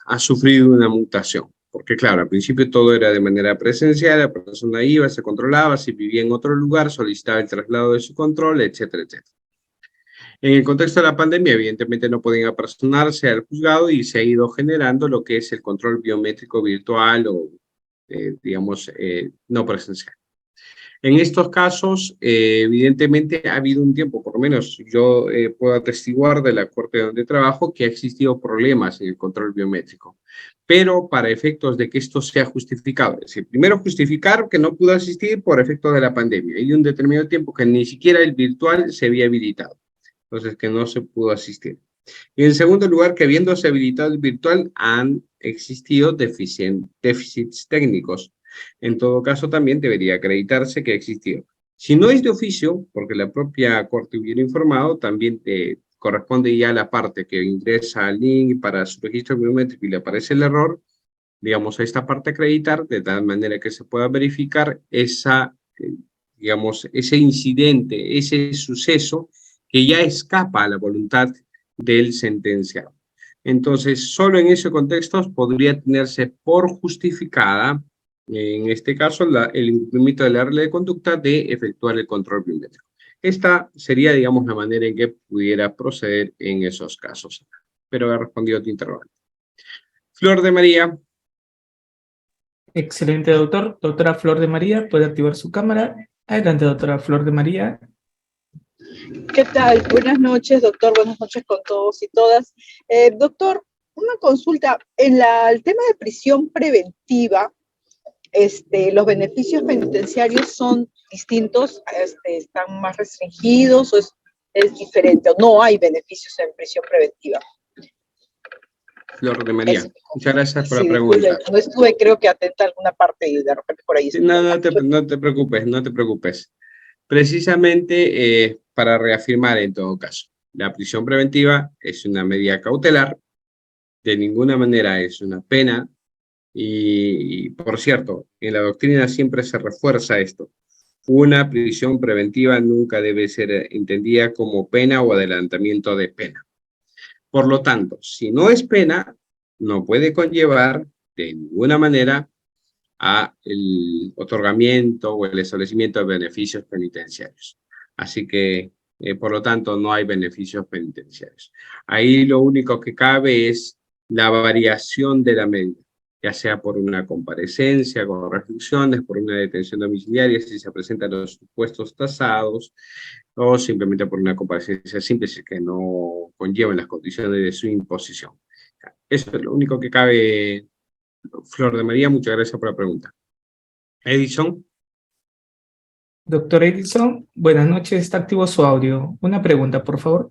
Speaker 1: ha sufrido una mutación. Porque claro, al principio todo era de manera presencial, la persona iba, se controlaba, si vivía en otro lugar, solicitaba el traslado de su control, etcétera, etcétera. En el contexto de la pandemia, evidentemente no podían apersonarse al juzgado y se ha ido generando lo que es el control biométrico virtual o, digamos, no presencial. En estos casos, evidentemente ha habido un tiempo, por lo menos yo puedo atestiguar de la corte donde trabajo, que ha existido problemas en el control biométrico. Pero para efectos de que esto sea justificado, es decir, primero justificar que no pudo asistir por efectos de la pandemia y un determinado tiempo que ni siquiera el virtual se había habilitado. Entonces, que no se pudo asistir. Y en segundo lugar, que habiéndose habilitado el virtual, han existido déficits técnicos. En todo caso, también debería acreditarse que ha existido. Si no es de oficio, porque la propia Corte hubiera informado, también corresponde ya a la parte que ingresa al link para su registro biométrico y le aparece el error, digamos, a esta parte acreditar, de tal manera que se pueda verificar digamos, ese incidente, ese suceso que ya escapa a la voluntad del sentenciado. Entonces, solo en ese contexto podría tenerse por justificada, en este caso, el incumplimiento de la regla de conducta de efectuar el control biométrico. Esta sería, digamos, la manera en que pudiera proceder en esos casos. Espero haber respondido a tu interrogante. Flor de María.
Speaker 2: Excelente, doctor. Doctora Flor de María, puede activar su cámara. Adelante, doctora Flor de María.
Speaker 4: ¿Qué tal? Buenas noches, doctor. Buenas noches con todos y todas. Doctor, una consulta. En el tema de prisión preventiva, ¿los beneficios penitenciarios son distintos? ¿Están más restringidos o es diferente? ¿O no hay beneficios en prisión preventiva?
Speaker 1: Flor de María, muchas gracias por la pregunta.
Speaker 4: No estuve, creo que atenta a alguna parte y de repente por ahí.
Speaker 1: No te preocupes, no te preocupes. Precisamente para reafirmar en todo caso, la prisión preventiva es una medida cautelar, de ninguna manera es una pena y por cierto, en la doctrina siempre se refuerza esto. Una prisión preventiva nunca debe ser entendida como pena o adelantamiento de pena. Por lo tanto, si no es pena, no puede conllevar de ninguna manera a el otorgamiento o el establecimiento de beneficios penitenciarios. Así que, por lo tanto, no hay beneficios penitenciarios. Ahí lo único que cabe es la variación de la medida, ya sea por una comparecencia con restricciones, por una detención domiciliaria, si se presentan los supuestos tasados, o simplemente por una comparecencia simple, si es que no conllevan las condiciones de su imposición. Eso es lo único que cabe. Flor de María, muchas gracias por la pregunta. Edison.
Speaker 2: Doctor Edison, buenas noches, está activo su audio. Una pregunta, por favor.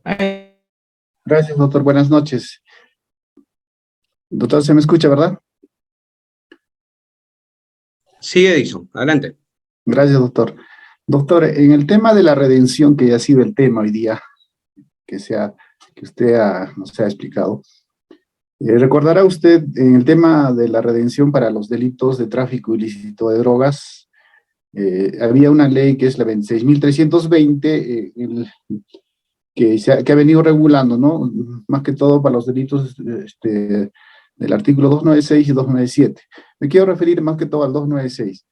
Speaker 5: Gracias, doctor. Buenas noches. Doctor, ¿se me escucha, verdad?
Speaker 1: Sí, Edison, adelante.
Speaker 5: Gracias, doctor. Doctor, en el tema de la redención, que ya ha sido el tema hoy día, que usted nos ha explicado, recordará usted en el tema de la redención para los delitos de tráfico ilícito de drogas, había una ley que es la 26.320, que ha venido regulando, ¿no? Más que todo para los delitos del artículo 296 y 297. Me quiero referir más que todo al 296.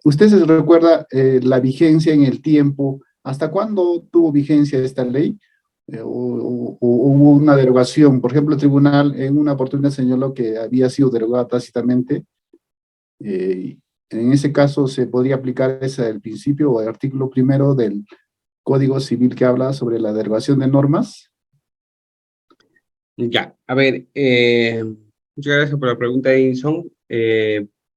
Speaker 5: ¿Usted se recuerda la vigencia en el tiempo? ¿Hasta cuándo tuvo vigencia esta ley? ¿O hubo una derogación? Por ejemplo, el tribunal en una oportunidad señaló que había sido derogada tácitamente. En ese caso, ¿se podría aplicar el principio o el artículo primero del Código Civil que habla sobre la derogación de normas?
Speaker 1: Ya, a ver, muchas gracias por la pregunta, Edison.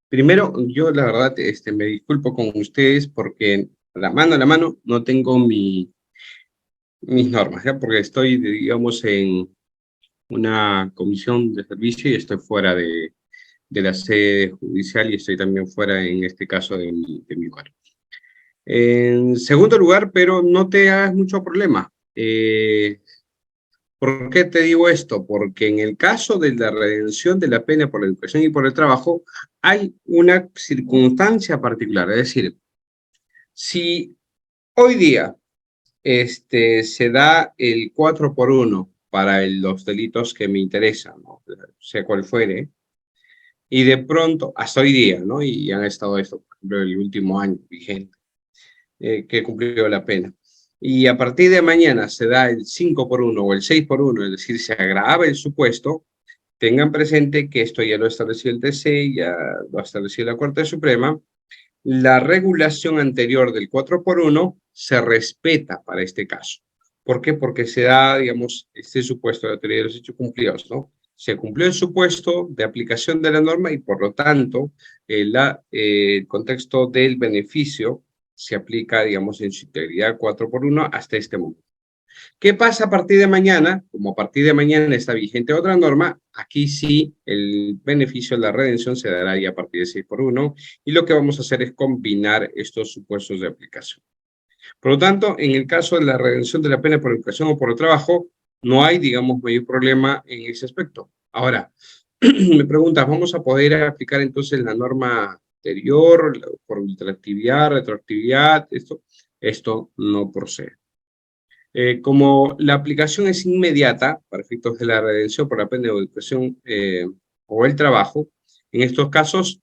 Speaker 1: Primero, yo la verdad me disculpo con ustedes porque a la mano no tengo mis normas, ¿ya? Porque estoy, digamos, en una comisión de servicio y estoy fuera de la sede judicial y estoy también fuera, en este caso, de mi hogar. En segundo lugar, pero no te hagas mucho problema. ¿Por qué te digo esto? Porque en el caso de la redención de la pena por la educación y por el trabajo, hay una circunstancia particular. Es decir, si hoy día se da el 4x1 para los delitos que me interesan, ¿no? Sea cual fuere, y de pronto, hasta hoy día, ¿no? Y han estado esto, por ejemplo, el último año vigente, que cumplió la pena. Y a partir de mañana se da el 5x1 o el 6x1, es decir, se agrava el supuesto, tengan presente que esto ya lo estableció el TC, ya lo estableció la Corte Suprema. La regulación anterior del 4x1 se respeta para este caso. ¿Por qué? Porque se da, digamos, este supuesto de la teoría de los hechos cumplidos, ¿no? Se cumplió el supuesto de aplicación de la norma y, por lo tanto, el contexto del beneficio se aplica, digamos, en su integridad 4x1 hasta este momento. ¿Qué pasa a partir de mañana? Como a partir de mañana está vigente otra norma, aquí sí el beneficio de la redención se dará ya a partir de 6x1 y lo que vamos a hacer es combinar estos supuestos de aplicación. Por lo tanto, en el caso de la redención de la pena por educación o por el trabajo, no hay, digamos, mayor problema en ese aspecto. Ahora, me preguntas, ¿vamos a poder aplicar entonces la norma anterior por ultraactividad, retroactividad? Esto no procede. Como la aplicación es inmediata, para efectos de la redención por la pena de educación o el trabajo, en estos casos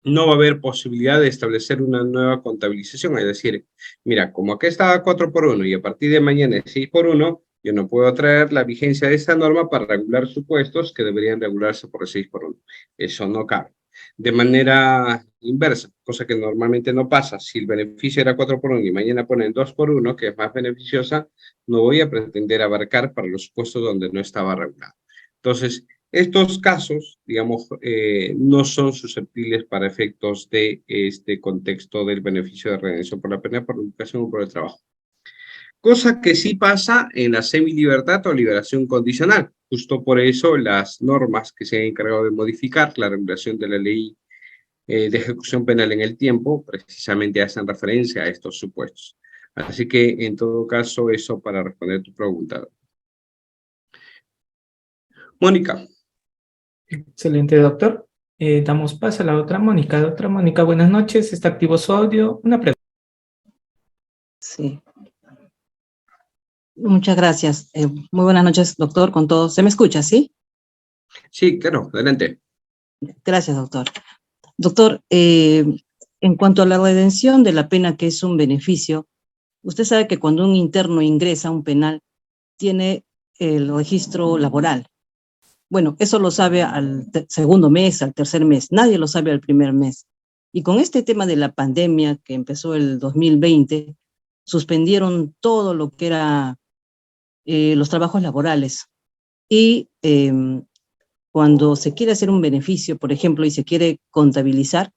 Speaker 1: no va a haber posibilidad de establecer una nueva contabilización. Es decir, mira, como aquí estaba 4x1 y a partir de mañana es 6x1, yo no puedo traer la vigencia de esta norma para regular supuestos que deberían regularse por el 6x1. Eso no cabe. De manera inversa, cosa que normalmente no pasa. Si el beneficio era 4x1 y mañana ponen 2x1, que es más beneficiosa, no voy a pretender abarcar para los supuestos donde no estaba regulado. Entonces, estos casos, digamos, no son susceptibles para efectos de este contexto del beneficio de redención por la pena por la educación o por el trabajo. Cosa que sí pasa en la semilibertad o liberación condicional. Justo por eso las normas que se han encargado de modificar la regulación de la ley de ejecución penal en el tiempo, precisamente hacen referencia a estos supuestos. Así que, en todo caso, eso para responder tu pregunta. Mónica.
Speaker 2: Excelente, doctor. Damos paso a la otra Mónica. Doctora Mónica, buenas noches. Está activo su audio. Una pregunta.
Speaker 6: Sí. Muchas gracias. Muy buenas noches, doctor, con todos. ¿Se me escucha, sí?
Speaker 1: Sí, claro, adelante.
Speaker 6: Gracias, doctor. Doctor, en cuanto a la redención de la pena, que es un beneficio, usted sabe que cuando un interno ingresa a un penal, tiene el registro laboral. Bueno, eso lo sabe al segundo mes, al tercer mes. Nadie lo sabe al primer mes. Y con este tema de la pandemia que empezó el 2020, suspendieron todo lo que era los trabajos laborales. Y cuando se quiere hacer un beneficio, por ejemplo, y se quiere contabilizar,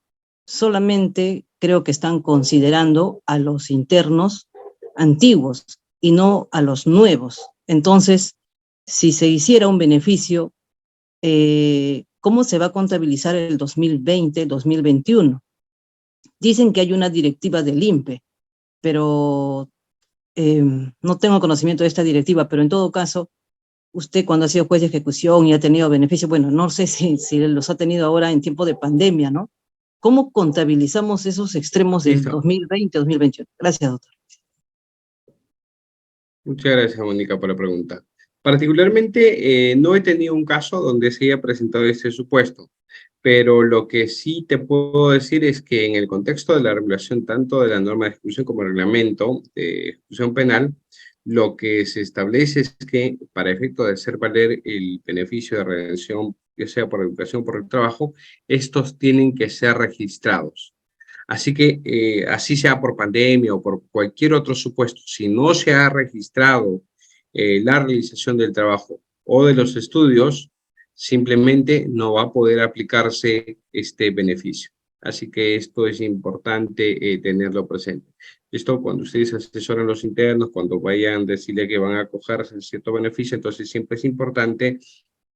Speaker 6: solamente creo que están considerando a los internos antiguos y no a los nuevos. Entonces, si se hiciera un beneficio, ¿cómo se va a contabilizar el 2020, 2021? Dicen que hay una directiva del INPE, pero no tengo conocimiento de esta directiva, pero en todo caso, usted cuando ha sido juez de ejecución y ha tenido beneficios, bueno, no sé si los ha tenido ahora en tiempo de pandemia, ¿no? ¿Cómo contabilizamos esos extremos del
Speaker 1: Listo.
Speaker 6: 2020, 2021? Gracias, doctor.
Speaker 1: Muchas gracias, Mónica, por la pregunta. Particularmente, no he tenido un caso donde se haya presentado este supuesto, pero lo que sí te puedo decir es que en el contexto de la regulación tanto de la norma de ejecución como el reglamento de ejecución penal, lo que se establece es que para efecto de hacer valer el beneficio de redención, ya sea por educación o por el trabajo, estos tienen que ser registrados. Así que, así sea por pandemia o por cualquier otro supuesto, si no se ha registrado la realización del trabajo o de los estudios, simplemente no va a poder aplicarse este beneficio. Así que esto es importante tenerlo presente. Esto cuando ustedes asesoran a los internos, cuando vayan a decirle que van a acogerse a cierto beneficio, entonces siempre es importante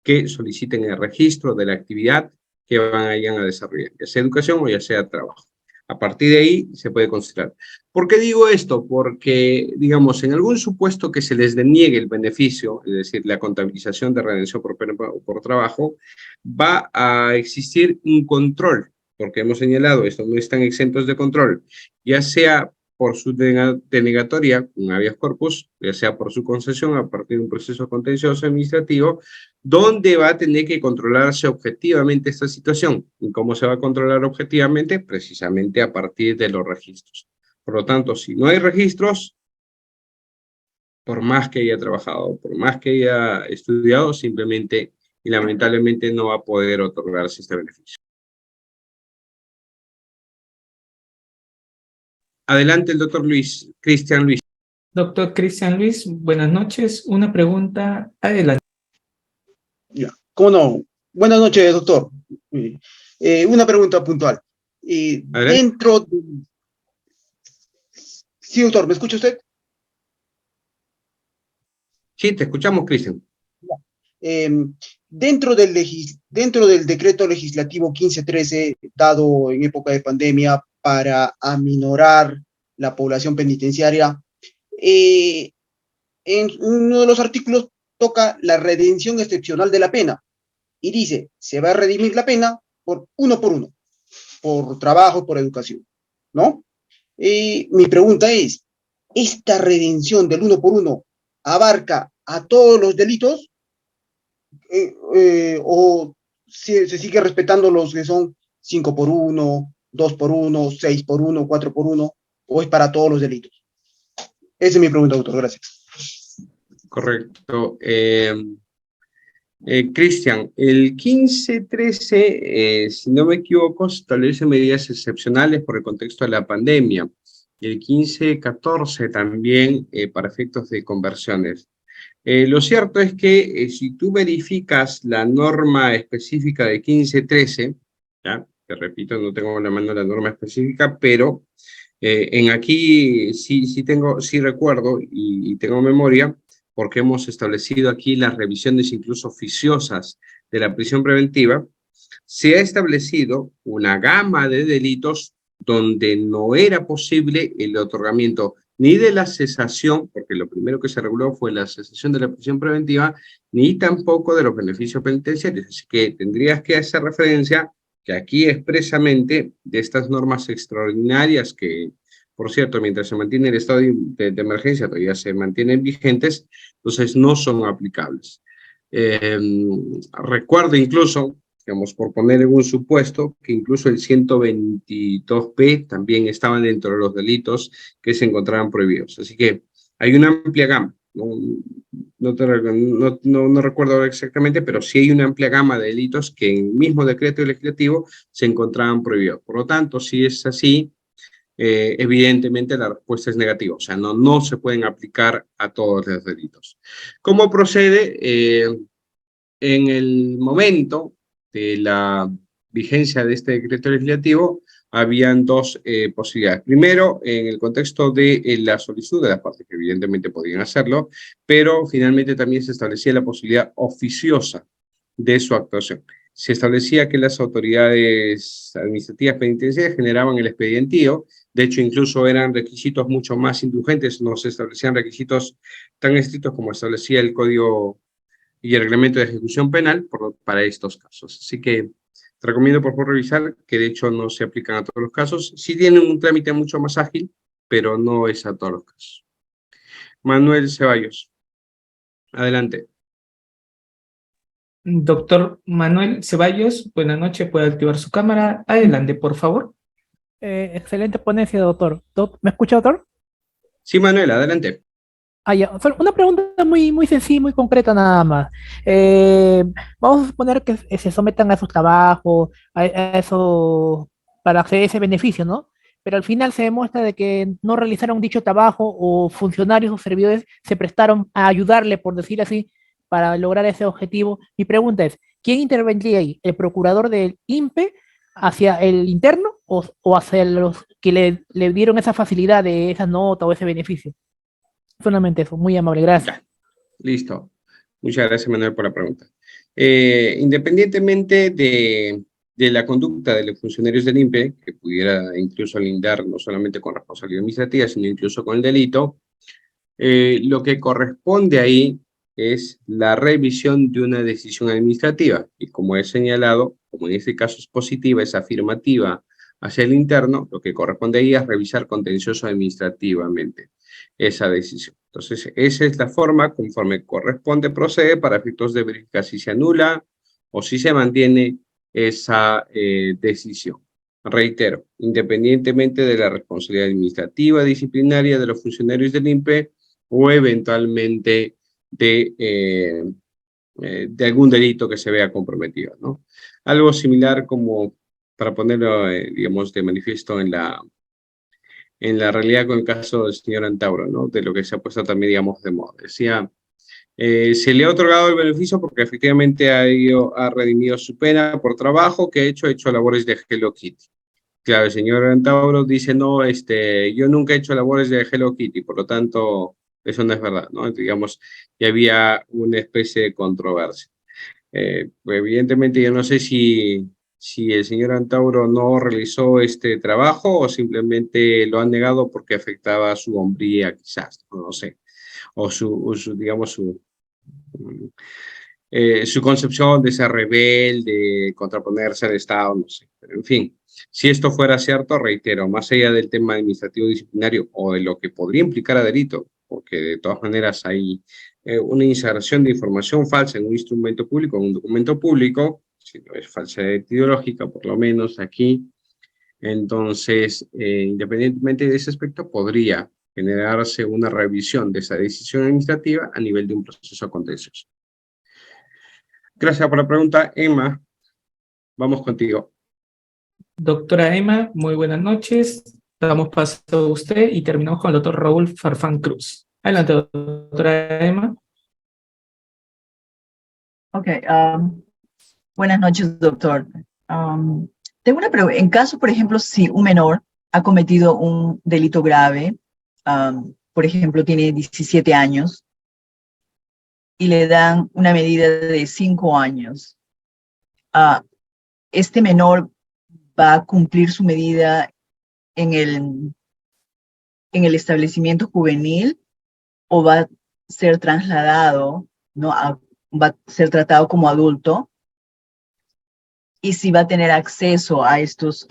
Speaker 1: que soliciten el registro de la actividad que vayan a desarrollar, ya sea educación o ya sea trabajo. A partir de ahí se puede considerar. ¿Por qué digo esto? Porque, digamos, en algún supuesto que se les deniegue el beneficio, es decir, la contabilización de redención por trabajo, va a existir un control, porque hemos señalado, estos no están exentos de control, ya sea por su denegatoria, un habeas corpus, ya sea por su concesión a partir de un proceso contencioso administrativo, ¿dónde va a tener que controlarse objetivamente esta situación? ¿Y cómo se va a controlar objetivamente? Precisamente a partir de los registros. Por lo tanto, si no hay registros, por más que haya trabajado, por más que haya estudiado, simplemente y lamentablemente no va a poder otorgarse este beneficio. Adelante el doctor Luis, Cristian Luis.
Speaker 2: Doctor Cristian Luis, buenas noches. Una pregunta, adelante.
Speaker 7: Ya, ¿cómo no? Buenas noches, doctor. Una pregunta puntual.
Speaker 1: Adelante.
Speaker 7: Sí, doctor, ¿me escucha usted?
Speaker 1: Sí, te escuchamos, Cristian.
Speaker 7: Dentro del decreto legislativo 1513, dado en época de pandemia para aminorar la población penitenciaria, en uno de los artículos toca la redención excepcional de la pena y dice, se va a redimir la pena por uno, por trabajo, por educación, ¿no? Mi pregunta es, ¿esta redención del 1 por 1 abarca a todos los delitos o se sigue respetando los que son 5 por 1, 2 por 1, 6 por 1, 4 por 1, o es para todos los delitos? Esa es mi pregunta, doctor. Gracias.
Speaker 1: Correcto. Cristian, el 1513, si no me equivoco, establece medidas excepcionales por el contexto de la pandemia. Y el 1514 también para efectos de conversiones. Lo cierto es que si tú verificas la norma específica de 1513, ¿ya? Te repito, no tengo en la mano la norma específica, pero en aquí sí recuerdo y tengo memoria, porque hemos establecido aquí las revisiones incluso oficiosas de la prisión preventiva, se ha establecido una gama de delitos donde no era posible el otorgamiento ni de la cesación, porque lo primero que se reguló fue la cesación de la prisión preventiva, ni tampoco de los beneficios penitenciarios. Así que tendrías que hacer referencia que aquí expresamente de estas normas extraordinarias que por cierto, mientras se mantiene el estado de emergencia, todavía se mantienen vigentes, entonces no son aplicables. Recuerdo incluso, digamos, por poner en un supuesto, que incluso el 122p también estaban dentro de los delitos que se encontraban prohibidos. Así que hay una amplia gama. No recuerdo ahora exactamente, pero sí hay una amplia gama de delitos que en el mismo decreto legislativo se encontraban prohibidos. Por lo tanto, si es así, evidentemente la respuesta es negativa. O sea, no se pueden aplicar a todos los delitos. ¿Cómo procede? En el momento de la vigencia de este decreto legislativo, habían dos posibilidades. Primero, en el contexto de la solicitud de las partes, que evidentemente podían hacerlo, pero finalmente también se establecía la posibilidad oficiosa de su actuación. Se establecía que las autoridades administrativas penitenciarias generaban el expedientío. De hecho, incluso eran requisitos mucho más indulgentes, no se establecían requisitos tan estrictos como establecía el Código y el reglamento de ejecución penal para estos casos. Así que te recomiendo por favor revisar, que de hecho no se aplican a todos los casos. Sí tienen un trámite mucho más ágil, pero no es a todos los casos. Manuel Ceballos, adelante.
Speaker 2: Doctor Manuel Ceballos, buenas noches, puede activar su cámara. Adelante, por favor.
Speaker 8: Excelente ponencia, doctor. ¿Me escucha, doctor?
Speaker 1: Sí, Manuel, adelante.
Speaker 8: Ya. Solo una pregunta muy sencilla, muy concreta nada más. Vamos a suponer que se sometan a esos trabajos, a eso, para acceder a ese beneficio, ¿no? Pero al final se demuestra de que no realizaron dicho trabajo o funcionarios o servidores se prestaron a ayudarle, por decir así, para lograr ese objetivo. Mi pregunta es, ¿quién intervendría ahí? ¿El procurador del INPE hacia el interno o hacia los que le dieron esa facilidad de esa nota o ese beneficio? Solamente eso, muy amable, gracias.
Speaker 1: Ya, listo. Muchas gracias, Manuel, por la pregunta. Independientemente de la conducta de los funcionarios del INPE, que pudiera incluso lindar no solamente con responsabilidad administrativa, sino incluso con el delito, lo que corresponde ahí es la revisión de una decisión administrativa. Y como he señalado, como en este caso es positiva, es afirmativa hacia el interno, lo que corresponde ahí es revisar contencioso administrativamente esa decisión. Entonces, esa es la forma conforme corresponde procede para efectos de verificar si se anula o si se mantiene esa decisión. Reitero, independientemente de la responsabilidad administrativa, disciplinaria de los funcionarios del INPE o eventualmente de algún delito que se vea comprometido, ¿no? Algo similar como, para ponerlo, digamos, de manifiesto en la realidad con el caso del señor Antauro, ¿no? De lo que se ha puesto también, digamos, de moda. Decía, se le ha otorgado el beneficio porque efectivamente ha redimido su pena por trabajo que ha hecho labores de Hello Kitty. Claro, el señor Antauro dice, no, yo nunca he hecho labores de Hello Kitty, por lo tanto, eso no es verdad, ¿no? Digamos, ya había una especie de controversia. Pues evidentemente yo no sé si el señor Antauro no realizó este trabajo o simplemente lo han negado porque afectaba su hombría, quizás, no sé, o digamos, su concepción de ser rebelde, contraponerse al Estado, no sé. Pero en fin, si esto fuera cierto, reitero, más allá del tema administrativo disciplinario o de lo que podría implicar a delito, porque de todas maneras hay una inserción de información falsa en un instrumento público, en un documento público, si no es falsedad ideológica, por lo menos aquí, entonces, independientemente de ese aspecto, podría generarse una revisión de esa decisión administrativa a nivel de un proceso contencioso. Gracias por la pregunta, Emma. Vamos contigo.
Speaker 2: Doctora Emma, muy buenas noches. Damos paso a usted y terminamos con el doctor Raúl Farfán Cruz. Adelante, doctora Emma.
Speaker 9: Ok, buenas noches, doctor. Tengo una pregunta. En caso, por ejemplo, si un menor ha cometido un delito grave, por ejemplo, tiene 17 años, y le dan una medida de 5 años, ¿este menor va a cumplir su medida en el establecimiento juvenil o va a ser trasladado, ¿no? Va a ser tratado como adulto? Y si va a tener acceso a estos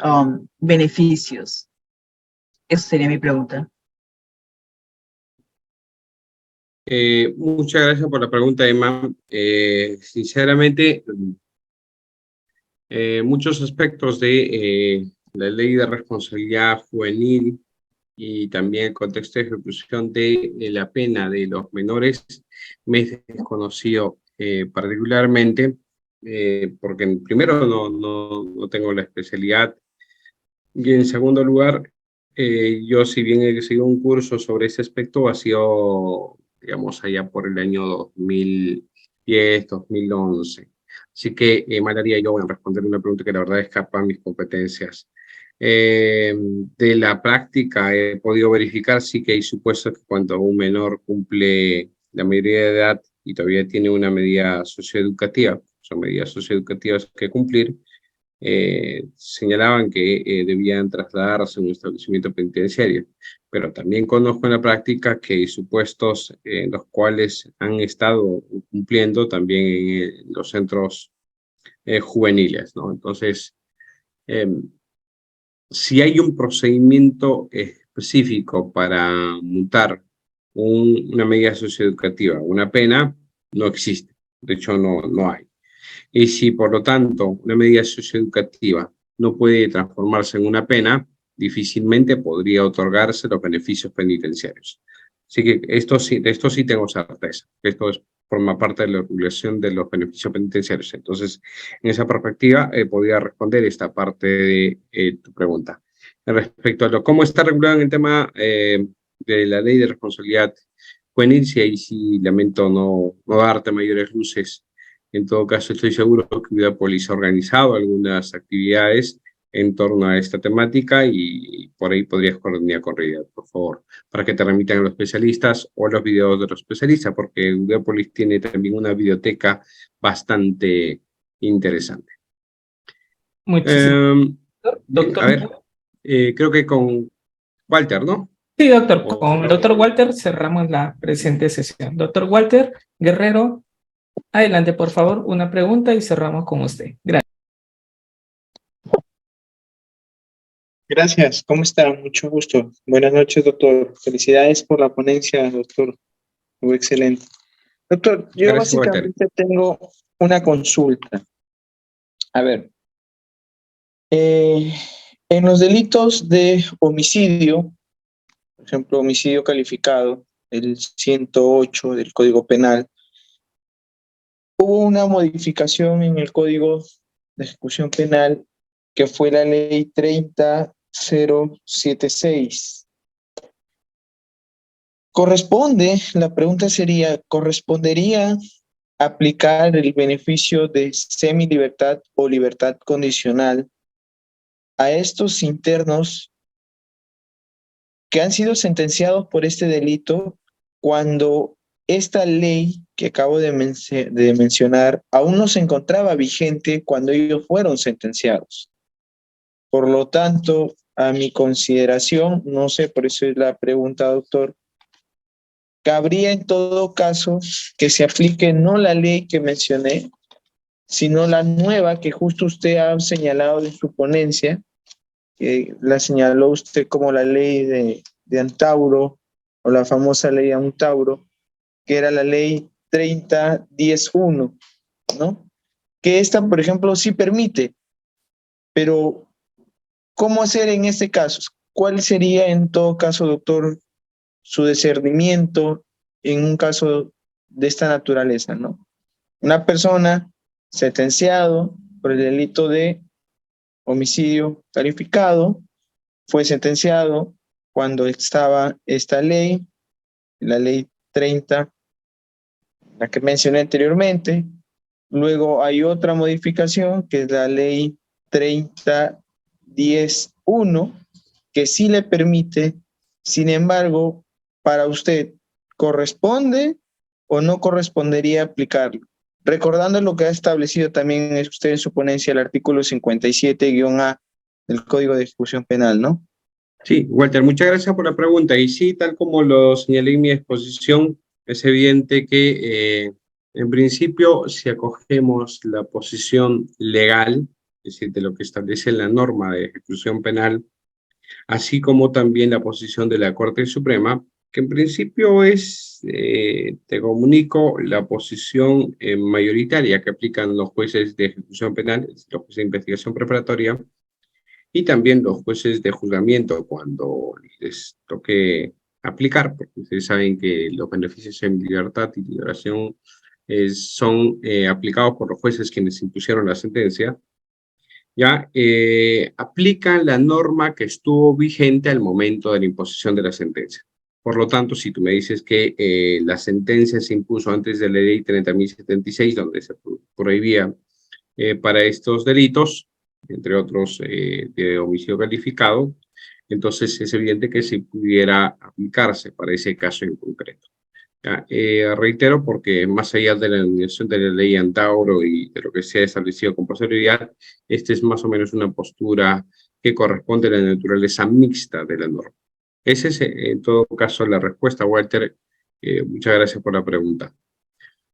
Speaker 9: beneficios. Esa sería mi pregunta.
Speaker 1: Muchas gracias por la pregunta, Emma. Sinceramente, muchos aspectos de la ley de responsabilidad juvenil y también el contexto de ejecución de la pena de los menores me es desconocido particularmente, porque primero no tengo la especialidad, y en segundo lugar, yo si bien he seguido un curso sobre ese aspecto, ha sido, digamos, allá por el año 2010, 2011. Así que mal haría yo en responder una pregunta que la verdad escapa a mis competencias. De la práctica he podido verificar sí que hay supuestos que cuando un menor cumple la mayoría de edad y todavía tiene una medida socioeducativa, son medidas socioeducativas que cumplir, señalaban que debían trasladarse a un establecimiento penitenciario, pero también conozco en la práctica que hay supuestos en los cuales han estado cumpliendo también en los centros juveniles, ¿no? Entonces, si hay un procedimiento específico para mutar una medida socioeducativa, una pena, no existe. De hecho, no hay. Y si, por lo tanto, una medida socioeducativa no puede transformarse en una pena, difícilmente podría otorgarse los beneficios penitenciarios. Así que de esto sí tengo certeza. Forma parte de la regulación de los beneficios penitenciarios. Entonces, en esa perspectiva, podría responder esta parte de tu pregunta. Respecto a cómo está regulado en el tema de la ley de responsabilidad juvenil, si ahí sí lamento no darte mayores luces. En todo caso, estoy seguro que Udapolis ha organizado algunas actividades en torno a esta temática y por ahí podrías coordinar con Reyes, por favor, para que te remitan a los especialistas o los videos de los especialistas, porque Udapolis tiene también una biblioteca bastante interesante.
Speaker 2: Muchísimas gracias,
Speaker 1: Bien, a ver, creo que con Walter, ¿no?
Speaker 2: Sí, doctor. Con doctor Walter cerramos la presente sesión. Doctor Walter Guerrero, adelante, por favor, una pregunta y cerramos con usted. Gracias.
Speaker 10: Gracias, ¿cómo está? Mucho gusto. Buenas noches, doctor. Felicidades por la ponencia, doctor. Muy excelente. Doctor, yo
Speaker 1: Gracias,
Speaker 10: básicamente tengo una consulta. A ver, en los delitos de homicidio, por ejemplo, homicidio calificado, el 108 del Código Penal, hubo una modificación en el Código de Ejecución Penal que fue la ley 30076. La pregunta sería, ¿correspondería aplicar el beneficio de semilibertad o libertad condicional a estos internos que han sido sentenciados por este delito cuando esta ley que acabo de mencionar aún no se encontraba vigente cuando ellos fueron sentenciados? Por lo tanto, a mi consideración, no sé, por eso es la pregunta, doctor, cabría en todo caso que se aplique no la ley que mencioné, sino la nueva que justo usted ha señalado en su ponencia, que la señaló usted como la ley de Antauro, o la famosa ley de Antauro, que era la ley 30-10-1, ¿no? Que esta, por ejemplo, sí permite, pero ¿cómo hacer en este caso? ¿Cuál sería en todo caso, doctor, su discernimiento en un caso de esta naturaleza, ¿no? Una persona sentenciado por el delito de homicidio calificado fue sentenciado cuando estaba esta ley, la ley 30, la que mencioné anteriormente. Luego hay otra modificación que es la ley 30-10-1, que sí le permite. Sin embargo, para usted, ¿corresponde o no correspondería aplicarlo? Recordando lo que ha establecido también usted en su ponencia, el artículo 57-A del Código de Ejecución Penal, ¿no?
Speaker 1: Sí, Walter, muchas gracias por la pregunta. Y sí, tal como lo señalé en mi exposición, es evidente que en principio, si acogemos la posición legal, es decir, de lo que establece la norma de ejecución penal, así como también la posición de la Corte Suprema, que en principio es, te comunico, la posición mayoritaria que aplican los jueces de ejecución penal, los jueces de investigación preparatoria, y también los jueces de juzgamiento cuando les toque aplicar, porque ustedes saben que los beneficios en libertad y liberación son aplicados por los jueces quienes impusieron la sentencia, ya aplican la norma que estuvo vigente al momento de la imposición de la sentencia. Por lo tanto, si tú me dices que la sentencia se impuso antes de la ley 30.076, donde se prohibía para estos delitos, entre otros de homicidio calificado, entonces es evidente que se pudiera aplicarse para ese caso en concreto. Ya, reitero, porque más allá de la eliminación de la ley Antauro y de lo que se ha establecido con posterioridad, esta es más o menos una postura que corresponde a la naturaleza mixta de la norma. Esa es, en todo caso, la respuesta, Walter. Muchas gracias por la pregunta.